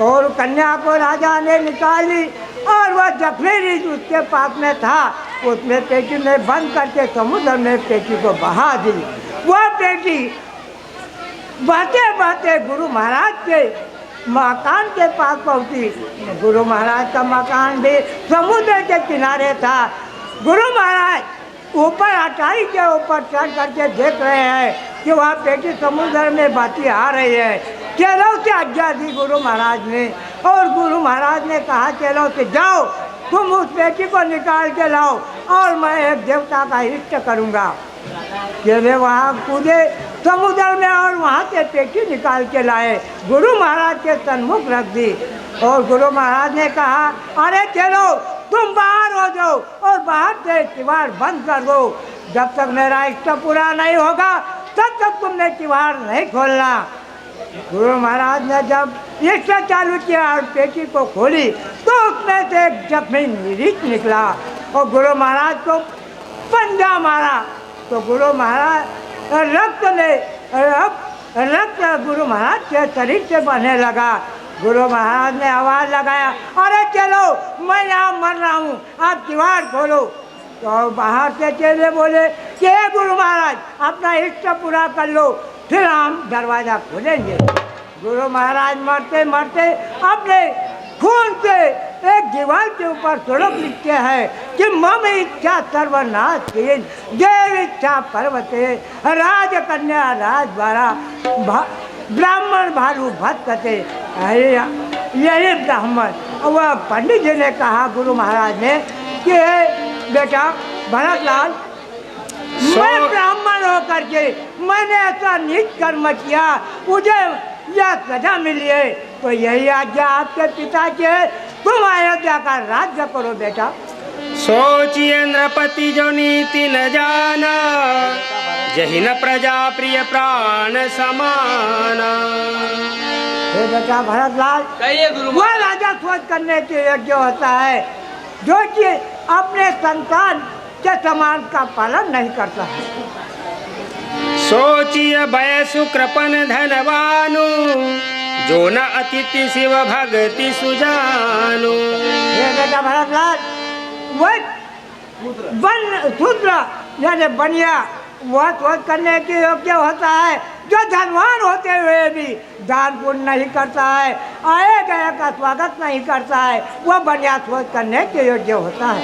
Speaker 4: और कन्या को राजा ने निकाली और वह जख्मी रीछ उसके पास में था, उसमें पेटी में बंद करके समुद्र में पेटी को बहा दी। वह पेटी बहते बहते गुरु महाराज के मकान के पास पहुंची। गुरु महाराज का मकान भी समुद्र के किनारे था। गुरु महाराज ऊपर अटारी के ऊपर चढ़ करके देख रहे हैं कि वह पेटी समुद्र में बहती आ रही है। चेलों से आज्ञा दी गुरु महाराज ने और गुरु महाराज ने कहा चेलों से जाओ तुम उस पेटी को निकाल के लाओ और मैं एक देवता का इष्ट करूँगा। चेले वहाँ कूदे समुद्र में और वहाँ से पेटी निकाल के लाए, गुरु महाराज के सन्मुख रख दी और गुरु महाराज ने कहा अरे चलो तुम बाहर हो जाओ और बाहर से किवाड़ बंद कर दो, जब तक मेरा इष्ट पूरा नहीं होगा तब तक तुमने किवाड़ नहीं खोलना। गुरु महाराज ने जब इष्ट चालू किया और पेटी को खोली तो उसमें से एक जख्मी रीछ निकला और गुरु महाराज को पंजा मारा तो गुरु महाराज रक्त गुरु महाराज के शरीर से बहने लगा। गुरु महाराज ने आवाज लगाया अरे चलो मैं यहाँ मर रहा हूँ, आप किवाड़ खोलो। तो बाहर से चेले बोले कि हे गुरु महाराज अपना इष्ट पूरा कर लो फिर हम दरवाज़ा खोलेंगे। गुरु महाराज मरते मरते अपने खून से एक दीवार के ऊपर श्लोक लिखते हैं कि मम इच्छा सर्वनाश देव इच्छा पर्वते राजकन्या राजद्वारा ब्राह्मण भालू भटकते। यही ब्राह्मण। वह पंडित जी ने कहा गुरु महाराज ने कि बेटा भरतलाल मैं ब्राह्मण होकर के मैंने ऐसा नीच कर्म किया, मुझे यह सजा मिली है, तो यही आज्ञा आपके पिता की है, तुम अयोध्या का राज्य करो बेटा।
Speaker 6: सोचिए नृपति जो नीति न जाना, जही न प्रजा प्रिय प्राण समाना।
Speaker 4: हे बेटा भरतलाल
Speaker 5: कहिए गुरु
Speaker 4: वह राजा सोच करने के योग्य होता है जो कि अपने संतान के समान का पालन नहीं करता है।
Speaker 6: सोचिए वयसु कृपन धनवानु, जो न अतिथि शिव भगति सुजानु।
Speaker 4: ये बेटा भरतलाल वह शूद्र यानी बनिया वह सोच करने के योग्य होता है जो धनवान होते हुए भी दान पुण्य नहीं करता है, आए गए का स्वागत नहीं करता है, वह बनिया सोच करने के योग्य होता है।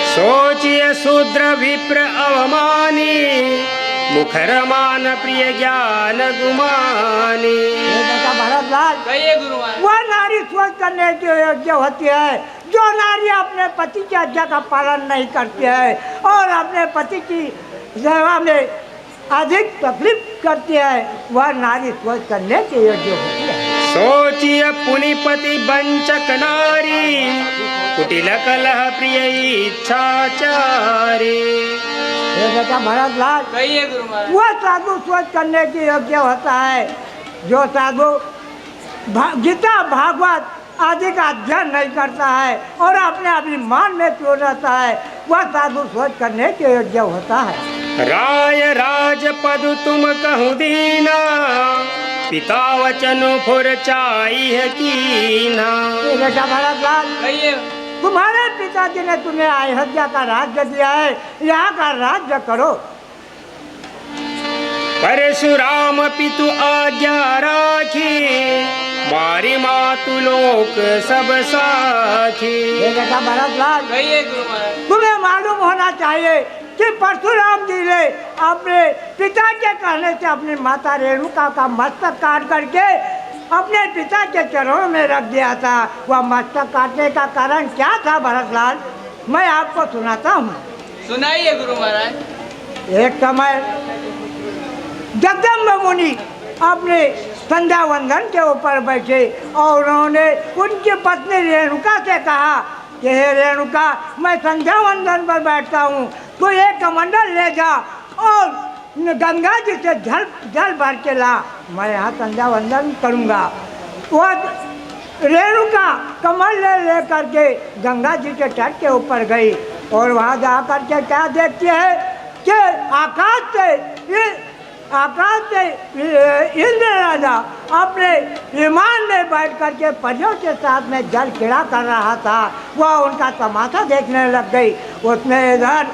Speaker 6: सोचिए शूद्र विप्र अवमानी, मुखर मान प्रिय ज्ञान गुमानी।
Speaker 4: बेटा भरतलाल
Speaker 5: कहिए गुरु महाराज
Speaker 4: वह नारी सोच करने के योग्य होती है जो नारी अपने पति की आज्ञा का पालन नहीं करती है और अपने पति की सेवा में अधिक तकलीफ करती है, वह नारी सोच करने के योग्य होती है।
Speaker 6: सोचिए पुनिपति वंचक नारी, कुटिल कलह प्रिय इच्छाचारी।
Speaker 4: ये बेटा भरतलाल
Speaker 5: कहिए गुरु महाराज
Speaker 4: वह साधु सोच करने के योग्य होता है जो साधु गीता भागवत आदि का अध्ययन नहीं करता है और अपने अभिमान में चोर रहता है, वह साधु सोच करने के योग्य होता है।
Speaker 6: राय राज पद तुम कहूँ दीना, पिता वचन फुर चाहिए कीना।
Speaker 4: ये बेटा भरतलाल
Speaker 5: कहिए
Speaker 4: तुम्हारे पिताजी ने तुम्हें अयोध्या का राज्य दिया है, यहाँ का राज्य करो।
Speaker 6: परशुराम पितु आज्ञा राखी, मारी मातु लोक सब साखी।
Speaker 4: ये बेटा भरतलाल
Speaker 5: कहिए गुरु महाराज
Speaker 4: तुम्हें मालूम होना चाहिए कि कि परशुराम जी ने अपने पिता के कहने से अपनी माता रेणुका का मस्तक काट करके अपने पिता के चरणों में रख दिया था। वह मस्तक काटने का कारण क्या था भरतलाल, मैं आपको सुनाता हूँ।
Speaker 5: सुनाइए गुरु महाराज।
Speaker 4: एक समय जगदम्ब मुनि अपने संध्या वंदन के ऊपर बैठे और उन्होंने उनकी पत्नी रेणुका से कहा कि हे रेणुका, मैं संध्या वंदन पर बैठता हूँ, तो एक कमंडल ले जा और गंगा जी से जल भर के ला, मैं यहाँ संध्या वंदन करूँगा। वह रेणुका कमल ले करके गंगा जी के तट के ऊपर गई और वहाँ जा कर के क्या देखती है कि आकाश से इंद्र राजा अपने विमान में बैठ करके परियों के साथ में जल क्रीड़ा कर रहा था। वह उनका तमाशा देखने लग गई। उसमें इधर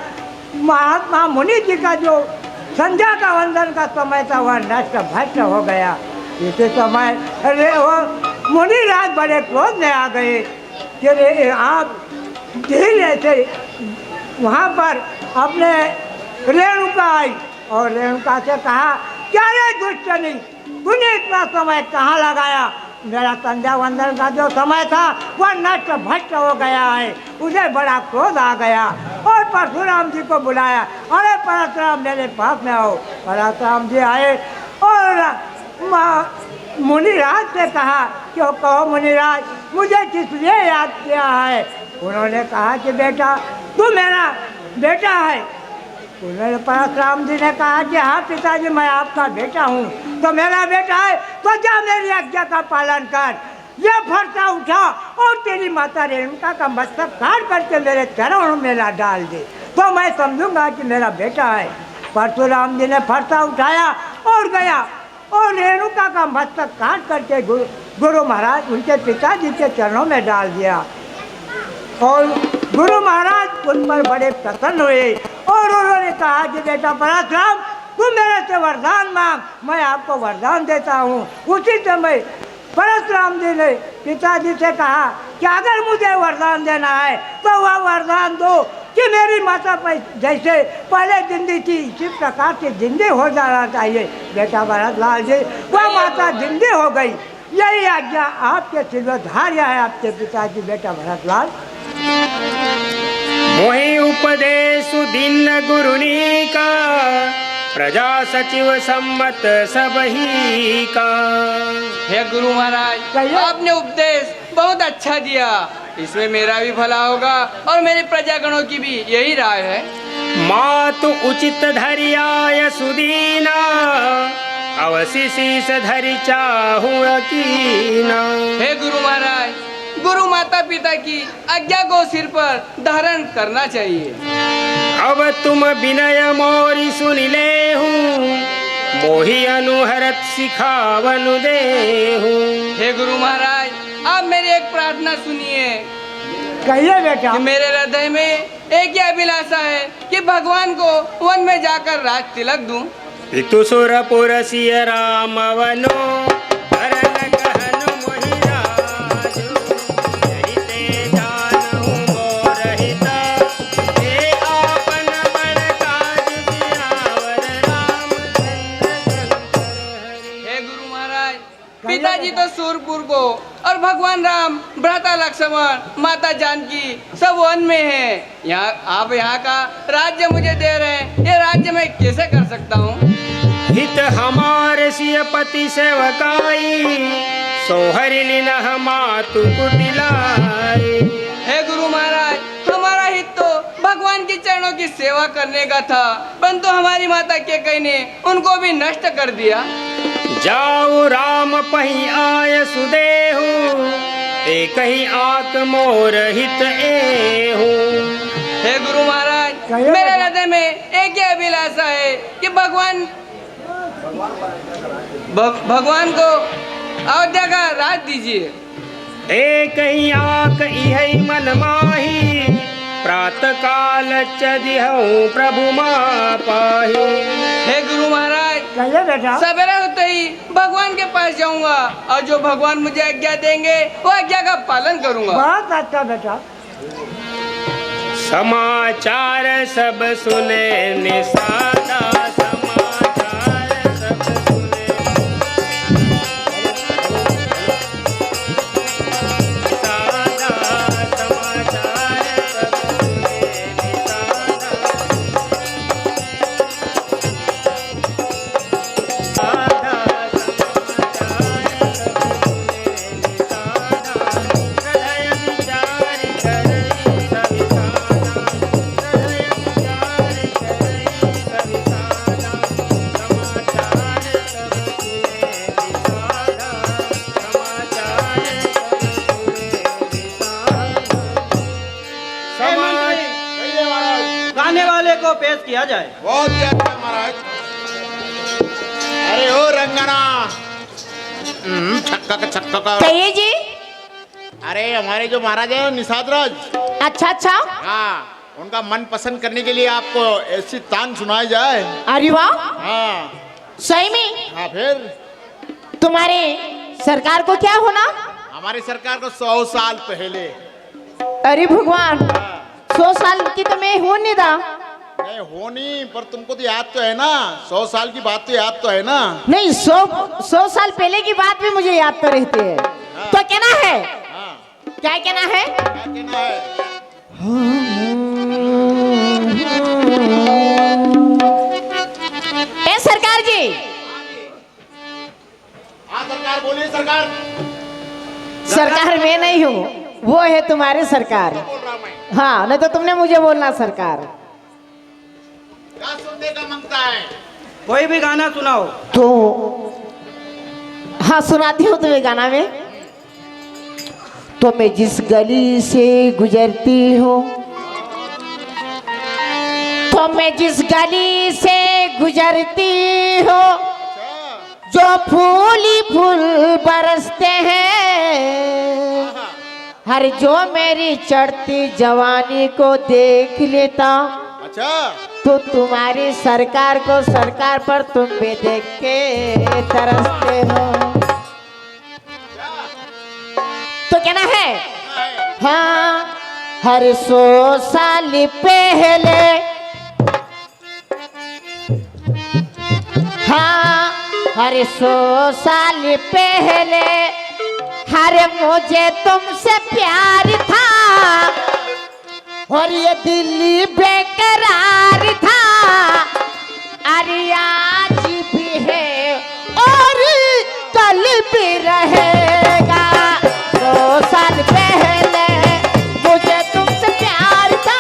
Speaker 4: महात्मा मुनि जी का जो संध्या का वंदन का समय था वह नष्ट भ्रष्ट हो गया। इसी समय वो मुनिराज बड़े क्रोध में आ गए कि आप धीरे से वहाँ पर अपने रेणुका आई और रेणुका से कहा, क्या रे दुष्टनी, तूने इतना समय कहाँ लगाया? मेरा संध्या वंदन का जो समय था वह नष्ट भ्रष्ट हो गया है। उसे बड़ा क्रोध आ गया और परशुराम जी को बुलाया। अरे परशुराम मेरे पास में आओ। परशुराम जी आए और मुनिराज से कहा कि कहो मुनिराज, मुझे किस लिए याद किया है? उन्होंने कहा कि बेटा तू मेरा बेटा है। उन्होंने परशुराम जी ने कहा कि हाँ पिताजी, मैं आपका बेटा हूँ, तो मेरा बेटा है तो जा मेरी आज्ञा का पालन कर। ये फरसा उठा और तेरी माता रेणुका का मस्तक काट करके मेरे चरणों में ला डाल दे, तो मैं समझूंगा कि मेरा बेटा है। परशुराम जी ने फरसा उठाया और गया और रेणुका का मस्तक काट करके गुरु महाराज उनके पिताजी के चरणों में डाल दिया और गुरु महाराज उन पर बड़े प्रसन्न हुए और उन्होंने कहा कि बेटा परशुराम, तू मेरे से वरदान मांग, मैं आपको वरदान देता हूँ। उसी समय परशुराम जी ने पिताजी से कहा कि अगर मुझे वरदान देना है तो वह वरदान दो कि मेरी माता पर जैसे पहले जिंदी थी इसी प्रकार से जिंदी हो जाना चाहिए। बेटा भरतलाल जी, वह माता जिंदी हो गई। यही आज्ञा आपके सिरधार्य है आपके पिताजी। बेटा भरतलाल,
Speaker 6: मोहि उपदेश दिन गुरुनी का, प्रजा सचिव सम्मत सबही का।
Speaker 5: हे गुरु महाराज,
Speaker 4: कहिए।
Speaker 5: आपने उपदेश बहुत अच्छा दिया, इसमें मेरा भी भला होगा और मेरे प्रजागणों की भी यही राय है।
Speaker 6: मातु उचित धरियाय सुदीना, अवसि शीस धरि चाहूँ अकीना।
Speaker 5: हे गुरु महाराज, गुरु माता पिता की आज्ञा को सिर पर धारण करना चाहिए।
Speaker 6: अब तुम विनय मोरी सुन ले हूँ, मोहि अनुहरत सिखावनु देहूँ।
Speaker 5: हे गुरु महाराज, आप मेरी एक प्रार्थना सुनिए।
Speaker 4: कहिए बेटा।
Speaker 5: कि मेरे हृदय में एक ही अभिलाषा है कि भगवान को वन में जाकर राज तिलक दूं।
Speaker 6: पितु सुर पुर सिय राम वनो, हरन कहनु मोहि राजो। रहिते जानहु मोरहिता, हे आपन बड़ काज सियावर रामचंद्र शंकर हरि।
Speaker 5: हे गुरु महाराज, पिताजी तो सूरपुर को और भगवान राम, भ्राता लक्ष्मण, माता जानकी सब वन में हैं। यहाँ आप यहाँ का राज्य मुझे दे रहे हैं, ये राज्य मैं कैसे कर सकता हूँ?
Speaker 6: हित हमारे सिय पति सेवकाई, सोहरि लिनह मातु कुटिलाई।
Speaker 5: हे गुरु महाराज, हमारा हित तो भगवान के चरणों की सेवा करने का था, परंतु हमारी माता केकई ने उनको भी नष्ट कर दिया।
Speaker 6: जाऊ राम पही आय सुदेहु, एक ही आक मोर हित एहु।
Speaker 5: हे गुरु महाराज,
Speaker 4: कहिए
Speaker 5: मेरे
Speaker 4: बेटा।
Speaker 5: हृदय में एक ही अभिलाषा है कि भगवान को अयोध्या का राज दीजिए।
Speaker 6: एक ही आक इहै मन माही, प्रातः काल चदिहऊँ प्रभु माँ पाही।
Speaker 5: हे गुरु महाराज,
Speaker 4: कहिए बेटा।
Speaker 5: सवेरे होते ही भगवान के पास जाऊंगा और जो भगवान मुझे आज्ञा देंगे वो आज्ञा का पालन करूंगा।
Speaker 4: बहुत अच्छा बेटा।
Speaker 6: समाचार सब सुने निषादा, समाचार सब सुने निषादा, समाचार सब सुने निषादा, निषादा, समाचार सब सुने निषादा, हृदय विचार करई सविसादा, हृदय विचार करई सविसादा, समाचार सब सुने निषादा, समाचार सब सुने निषादा। समाज
Speaker 8: कहिए महाराज।
Speaker 9: गाने वाले को पेश किया जाए।
Speaker 8: बहुत ही अच्छा महाराज। अरे ओ रंगना, छक्का का छक्का का।
Speaker 1: कहिए जी।
Speaker 8: अरे हमारे जो महाराज है निषाद राज,
Speaker 1: अच्छा अच्छा।
Speaker 8: हाँ, उनका मन पसंद करने के लिए आपको ऐसी तान सुनाई जाए।
Speaker 1: अरे वाह,
Speaker 8: हाँ
Speaker 1: सही में
Speaker 8: हाँ, फिर
Speaker 1: तुम्हारे सरकार को क्या होना?
Speaker 8: हमारी सरकार को 100 साल पहले।
Speaker 1: अरे भगवान, 100 साल की तो मैं हूं नहीं था।
Speaker 8: नहीं होनी, पर तुमको तो याद तो है ना, 100 साल की बात तो याद तो है ना।
Speaker 1: नहीं, 100 साल पहले की बात भी मुझे याद तो रहती है। तो कहना है,
Speaker 8: हाँ,
Speaker 1: क्या कहना है?
Speaker 8: क्या कहना है?
Speaker 1: ए सरकार जी,
Speaker 8: हाँ सरकार, बोलिए सरकार।
Speaker 1: सरकार मैं नहीं हूँ, वो है तुम्हारी सरकार।
Speaker 8: बोल रहा हूँ मैं।
Speaker 1: हाँ, नहीं तो तुमने मुझे बोलना सरकार।
Speaker 8: क्या सुनने का मांगता है?
Speaker 9: कोई भी गाना सुनाओ।
Speaker 1: तो हाँ, सुनाती हूँ तुम्हें गाना में। तो मैं जिस गली से गुजरती हूँ, तो मैं जिस गली से गुजरती हूँ, जो फूल ही फूल बरसते हैं, हर जो मेरी चढ़ती जवानी को देख लेता,
Speaker 8: अच्छा,
Speaker 1: तो तुम्हारी सरकार को सरकार पर तुम भी देख के तरसते हो। तो कहना है, हाँ, हर 100 साल पहले, हाँ, हर 100 साल पहले, हर मुझे तुमसे प्यार था, और ये दिल्ली बेकरार था। अरे आज भी है और कल भी रहेगा। 100 साल पहले मुझे तुमसे प्यार था,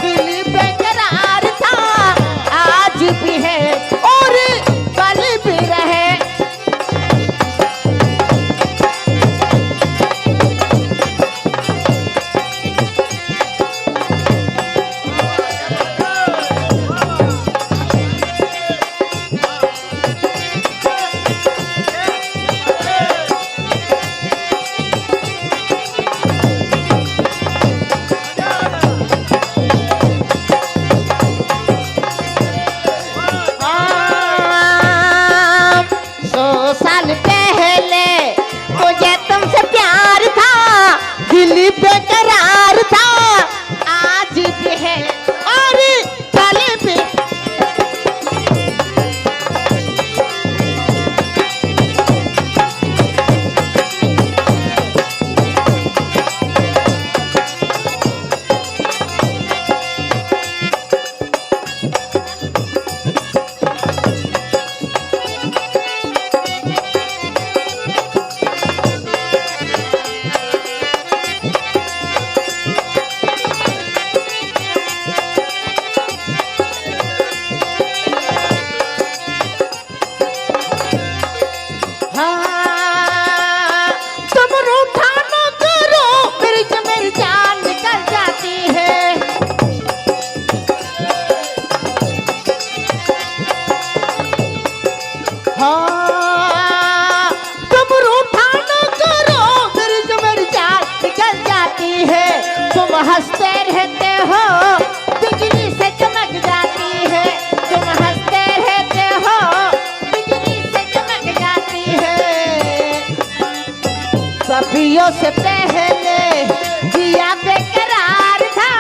Speaker 1: दिल्ली बेकरार था, आज भी है और कल भी रहे। बेकरार था, आज भी है और कल भी। हंसते रहते हो, बिजली से चमक जाती है। तुम हंसते रहते हो, बिजली से चमक जाती है। सदियों से पहले जिया बेकरार था,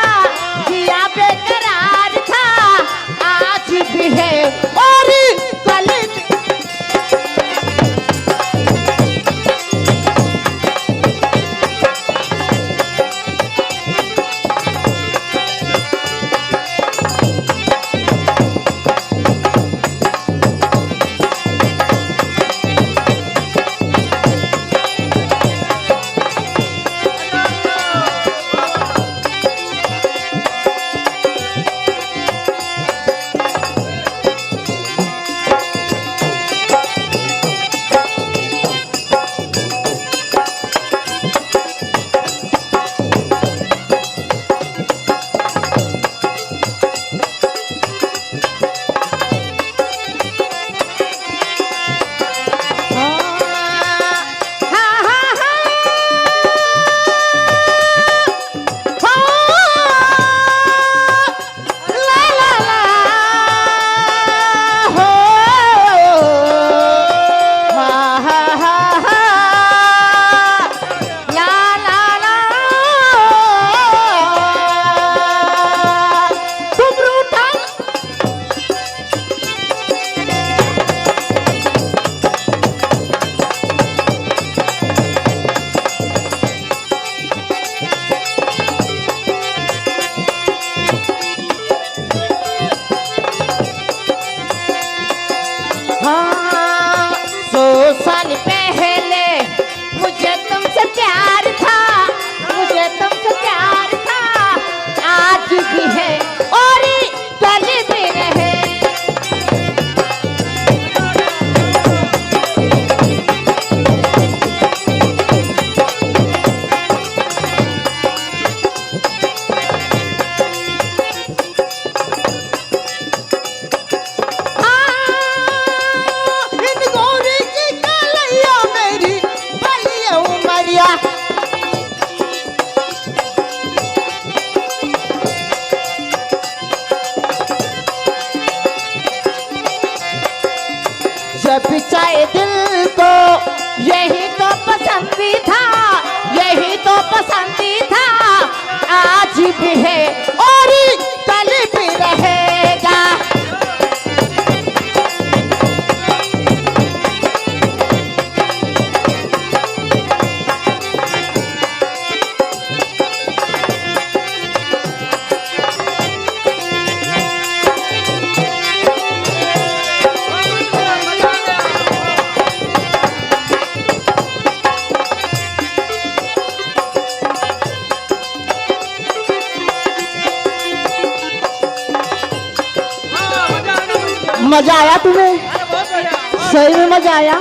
Speaker 1: मजा आया तुम्हें?
Speaker 5: अरे बहुत बढ़िया।
Speaker 1: सही में मजा आया?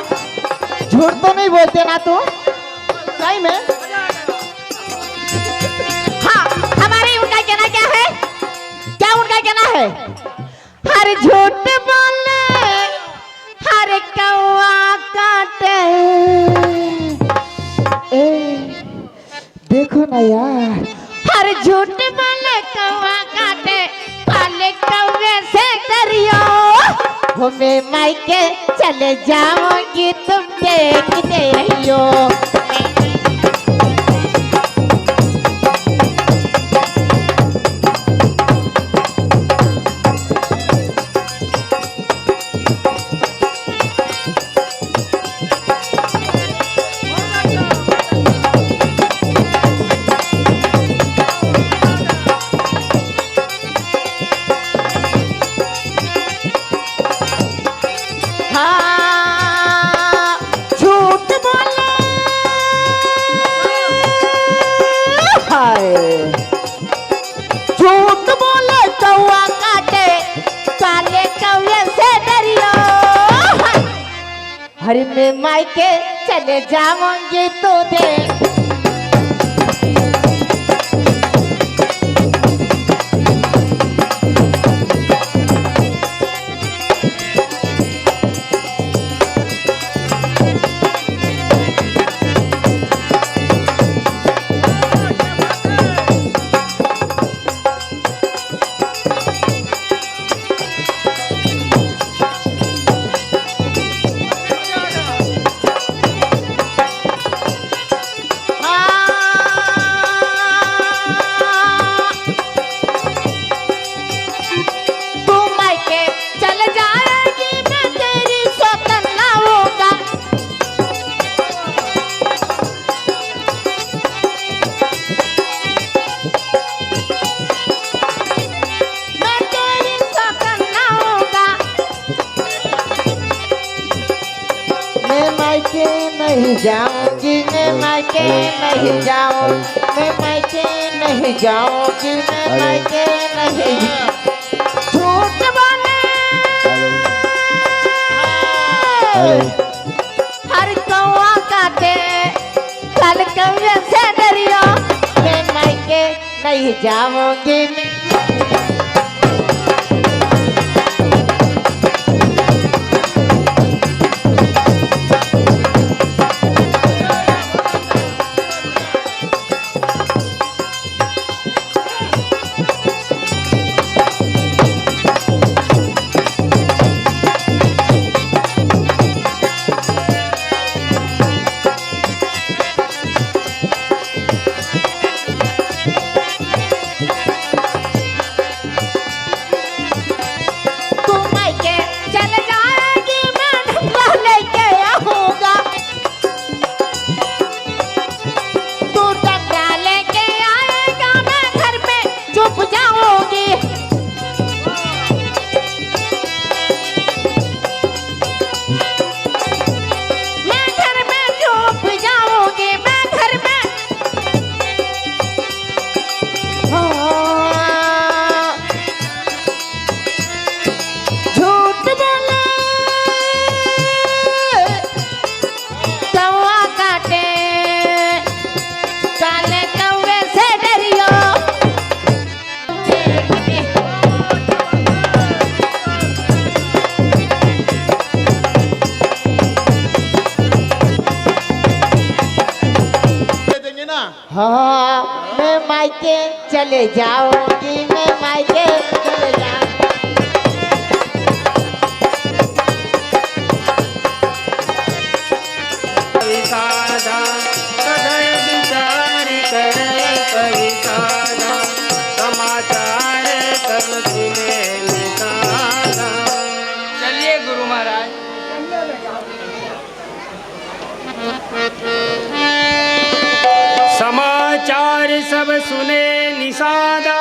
Speaker 1: झूठ तो नहीं बोलते ना तुम? सही में? हाँ, हमारे उनका कहना क्या है? क्या उनका कहना है? हर झूठ बोले हर कौवा काटे। देखो ना यार, हर झूठ बोले कौवा काटे, काले कौवे से डरियो। वो मैं मायके चले जाऊंगी तुम देखते रहियो। झूठ बोले कौवा काटे, काले कौवे से डरियो। हरे मैं मायके चले जाऊंगी तो दे। नहीं जाऊंगी मैं मायके नहीं जाऊं, मैं मायके नहीं जाऊंगी, मैं मायके नहीं। झूठ बोले हर कौवा काटे, कल कौवे से डरियो। मैं मायके नहीं जाऊंगी। हाँ, मैं मायके चले जाऊंगी, मैं मायके चले जाऊंगी।
Speaker 6: साधा हृदय विचार करे कवि साधा, समाचार सब सुने निसाधा।
Speaker 5: चलिए गुरु महाराज।
Speaker 6: समाचार सब सुने निसादा,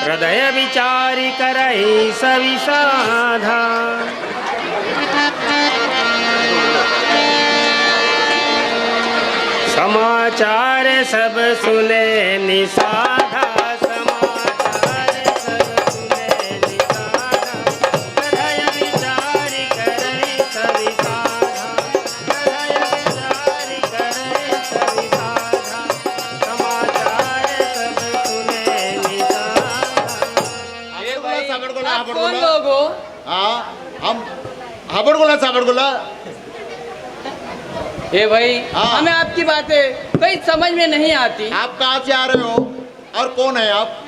Speaker 6: हृदय विचार करहि सवि साधा। समाचार सब सुने निसाधा, समाचार सब सुने निसाधा, हृदय
Speaker 8: साबड़गुला।
Speaker 5: हे भाई,
Speaker 8: हाँ।
Speaker 5: हमें आपकी बातें कहीं समझ में नहीं आती।
Speaker 8: आप कहाँ से आ रहे हो और कौन है आप?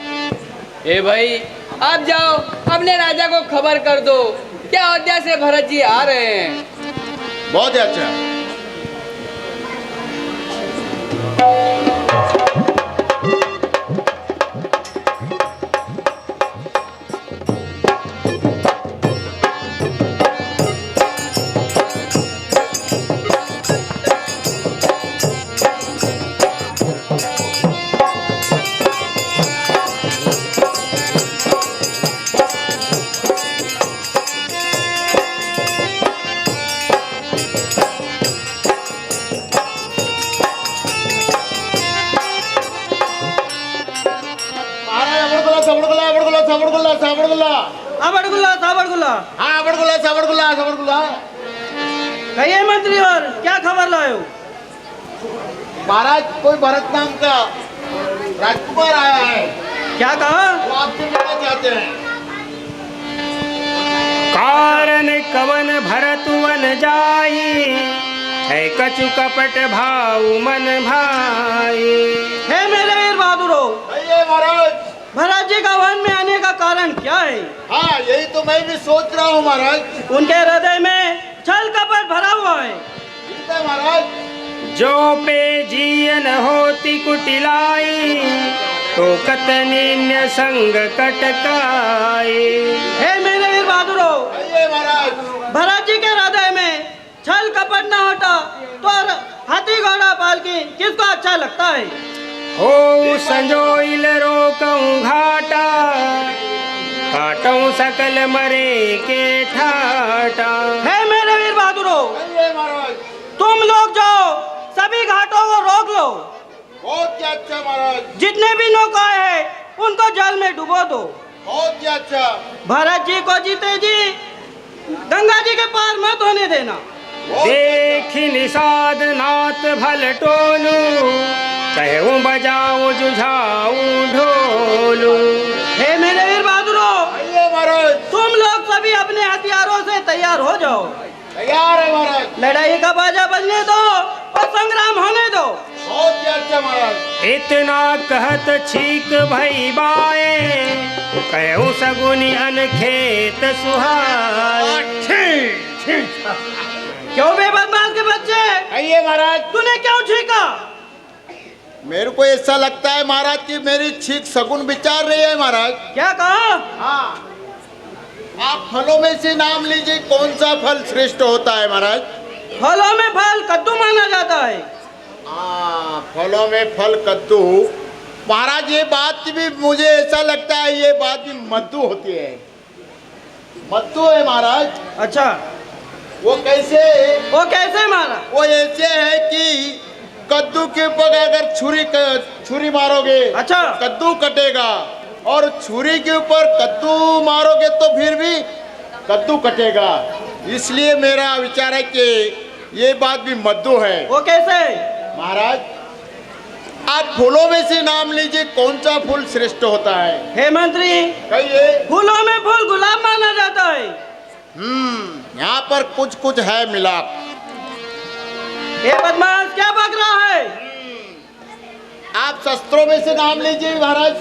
Speaker 5: हे भाई, आप जाओ अपने राजा को खबर कर दो कि अयोध्या से भरत जी आ रहे हैं।
Speaker 8: बहुत ही अच्छा। साबड़गुल्ला।
Speaker 9: साबड़गुल्ला साबड़गुल्ला।
Speaker 8: हाँ साबड़गुल्ला।
Speaker 9: कहिए मंत्री, और क्या खबर लाए हो?
Speaker 8: महाराज, कोई भरत नाम का राजकुमार आया है।
Speaker 9: क्या कहा?
Speaker 8: वो आपसे मिलना चाहते हैं।
Speaker 6: कारण कवन भरत वन जाई, है कछु कपट भाव मन भाई।
Speaker 9: हे मेरे वीर बहादुरो,
Speaker 8: कहिए महाराज।
Speaker 9: भरत जी का वन में आने का कारण क्या है?
Speaker 8: हाँ, यही तो मैं भी सोच रहा हूँ महाराज।
Speaker 9: उनके हृदय में छल कपट भरा हुआ है।
Speaker 8: ठीक है महाराज।
Speaker 6: जो पे जियन होती कुटिलाई, तो कतनिन्य संग कटकाई।
Speaker 9: हे मेरे वीर बहादुरो,
Speaker 8: कहिए महाराज।
Speaker 9: भरत जी के हृदय में छल कपट न हटा तो हाथी घोड़ा पालकी किसको अच्छा लगता है?
Speaker 6: हो संजोइल रोकऊं घाटा, काटऊं सकल मरे के ठाटा।
Speaker 9: हे मेरे वीर बहादुरो,
Speaker 8: कहिए महाराज।
Speaker 9: तुम लोग जाओ सभी घाटों को रोक लो।
Speaker 8: बहुत ही अच्छा महाराज।
Speaker 9: जितने भी नौकाएं हैं उनको जल में डुबो दो।
Speaker 8: बहुत ही अच्छा।
Speaker 9: भरत जी को जीते जी गंगा जी के पार मत होने देना।
Speaker 6: देखी निषाद नाथ भल टोलू, कहूँ बजाऊं जुझाऊं ढोलू।
Speaker 9: हे मेरे वीर बहादुरो,
Speaker 8: कहिए महाराज।
Speaker 9: तुम लोग सभी अपने हथियारों से तैयार हो जाओ।
Speaker 8: तैयार है महाराज।
Speaker 9: लड़ाई का बाजा बजने दो और संग्राम होने दो।
Speaker 8: बहुत ही अच्छा महाराज।
Speaker 6: इतना कहत छीक भई बाए, कहूँ सगुनी अनखेत सुहाए।
Speaker 9: क्यों बे बदमाश के बच्चे?
Speaker 8: कहिए महाराज।
Speaker 9: तूने क्यों छीका?
Speaker 8: मेरे को ऐसा लगता है महाराज कि मेरी छीक सगुन विचार रही है महाराज।
Speaker 9: क्या कहा?
Speaker 8: हाँ, आप फलों में से नाम लीजिए, कौन सा फल श्रेष्ठ होता है महाराज?
Speaker 9: फलों में फल कद्दू माना जाता है।
Speaker 8: हाँ, फलों में फल कद्दू। महाराज, ये बात भी मुझे ऐसा लगता है, ये बात भी मद्दू होती है। मद्दू है महाराज।
Speaker 9: अच्छा,
Speaker 8: वो कैसे?
Speaker 9: वो कैसे मारा?
Speaker 8: वो ऐसे है कि कद्दू के ऊपर अगर छुरी मारोगे,
Speaker 9: अच्छा,
Speaker 8: कद्दू कटेगा, और छुरी के ऊपर कद्दू मारोगे तो फिर भी कद्दू कटेगा। इसलिए मेरा विचार है कि ये बात भी मद्दू है।
Speaker 9: वो कैसे?
Speaker 8: महाराज, आप फूलों में से नाम लीजिए, कौन सा फूल श्रेष्ठ होता है?
Speaker 9: हे मंत्री,
Speaker 8: कहिए।
Speaker 9: फूलों में फूल गुलाब माना जाता है।
Speaker 8: यहाँ पर कुछ कुछ है मिलाप।
Speaker 9: हे बदमाश, क्या बक रहा है?
Speaker 8: आप शस्त्रों में से नाम लीजिए महाराज,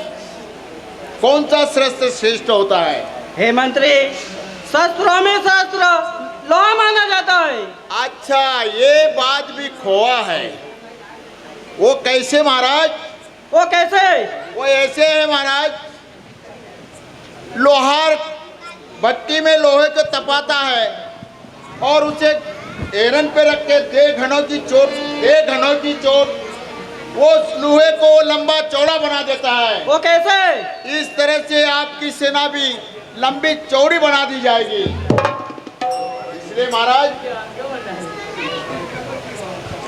Speaker 8: कौन सा शस्त्र श्रेष्ठ होता है?
Speaker 9: हे मंत्री, शस्त्रों में शस्त्र लोहा माना जाता है।
Speaker 8: अच्छा, ये बात भी खोआ है। वो कैसे महाराज?
Speaker 9: वो कैसे?
Speaker 8: वो ऐसे है महाराज, लोहार भट्टी में लोहे को तपाता है और उसे एरन पे रख के दे घनों की चोट वो लोहे को लंबा चौड़ा बना देता है।
Speaker 9: वो कैसे?
Speaker 8: इस तरह से आपकी सेना भी लंबी चौड़ी बना दी जाएगी। इसलिए महाराज,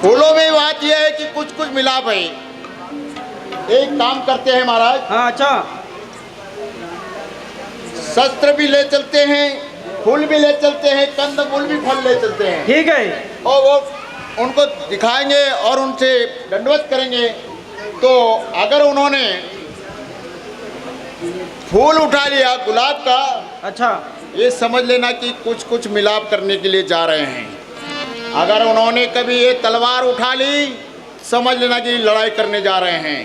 Speaker 8: फूलों में बात यह है कि कुछ कुछ मिलाप है। एक काम करते हैं महाराज।
Speaker 9: हाँ, अच्छा,
Speaker 8: शस्त्र भी ले चलते हैं, फूल भी ले चलते हैं, कंद मूल भी फल ले चलते हैं।
Speaker 9: ठीक है।
Speaker 8: और वो उनको दिखाएंगे और उनसे दंडवत करेंगे। तो अगर उन्होंने फूल उठा लिया गुलाब का,
Speaker 9: अच्छा,
Speaker 8: ये समझ लेना कि कुछ कुछ मिलाप करने के लिए जा रहे हैं। अगर उन्होंने कभी ये तलवार उठा ली, समझ लेना कि लड़ाई करने जा रहे हैं।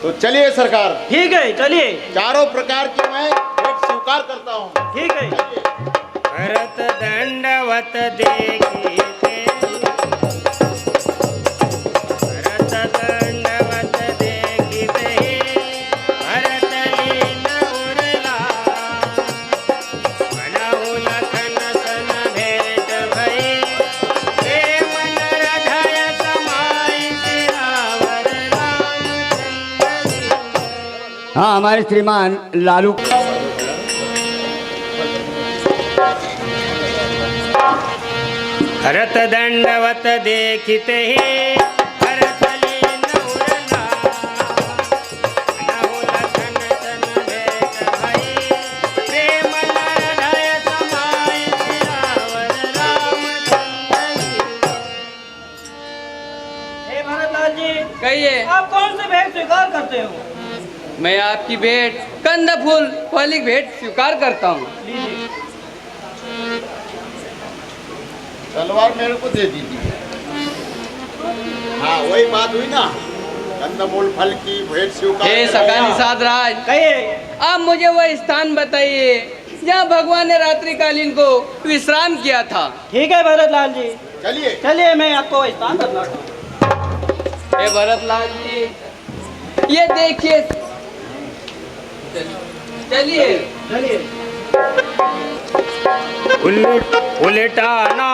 Speaker 8: तो चलिए सरकार,
Speaker 9: ठीक है चलिए।
Speaker 8: चारों प्रकार की मैं भेंट स्वीकार करता हूँ।
Speaker 9: ठीक है।
Speaker 6: भरत दंडवत देखिते, भरत दंडवत देखिते, भरत लीन उरला, मनहु लखन सन भेंट भई, प्रेम नर हृदय समाई सियावर रामचंद्र।
Speaker 7: हाँ, हमारे श्रीमान लालू।
Speaker 6: भरत दंडवत देखिते ही भरत लीन उरला, मनहु लखन सन भेंट भई, प्रेम नर हृदय समाई सियावर रामचंद्र।
Speaker 9: हे भरतलाल जी,
Speaker 5: कहिए।
Speaker 9: आप कौन से भेंट स्वीकार करते हो?
Speaker 5: मैं आपकी भेंट कंद फूल वाली भेंट स्वीकार करता हूँ।
Speaker 8: तलवार मेरे को दे दीजिए। हाँ, वही बात हुई ना, कंदमूल फल की भेंट स्वीकार।
Speaker 5: हे सका निषाद राज,
Speaker 9: कहिए।
Speaker 5: आप मुझे वह स्थान बताइए जहाँ भगवान ने रात्रिकालीन को विश्राम किया था।
Speaker 9: ठीक है भरतलाल जी,
Speaker 8: चलिए।
Speaker 9: चलिए मैं आपको स्थान बतलाता हूँ।
Speaker 5: हे भरतलाल जी, ये देखिए। चलिए
Speaker 9: चलिए।
Speaker 6: उलटाना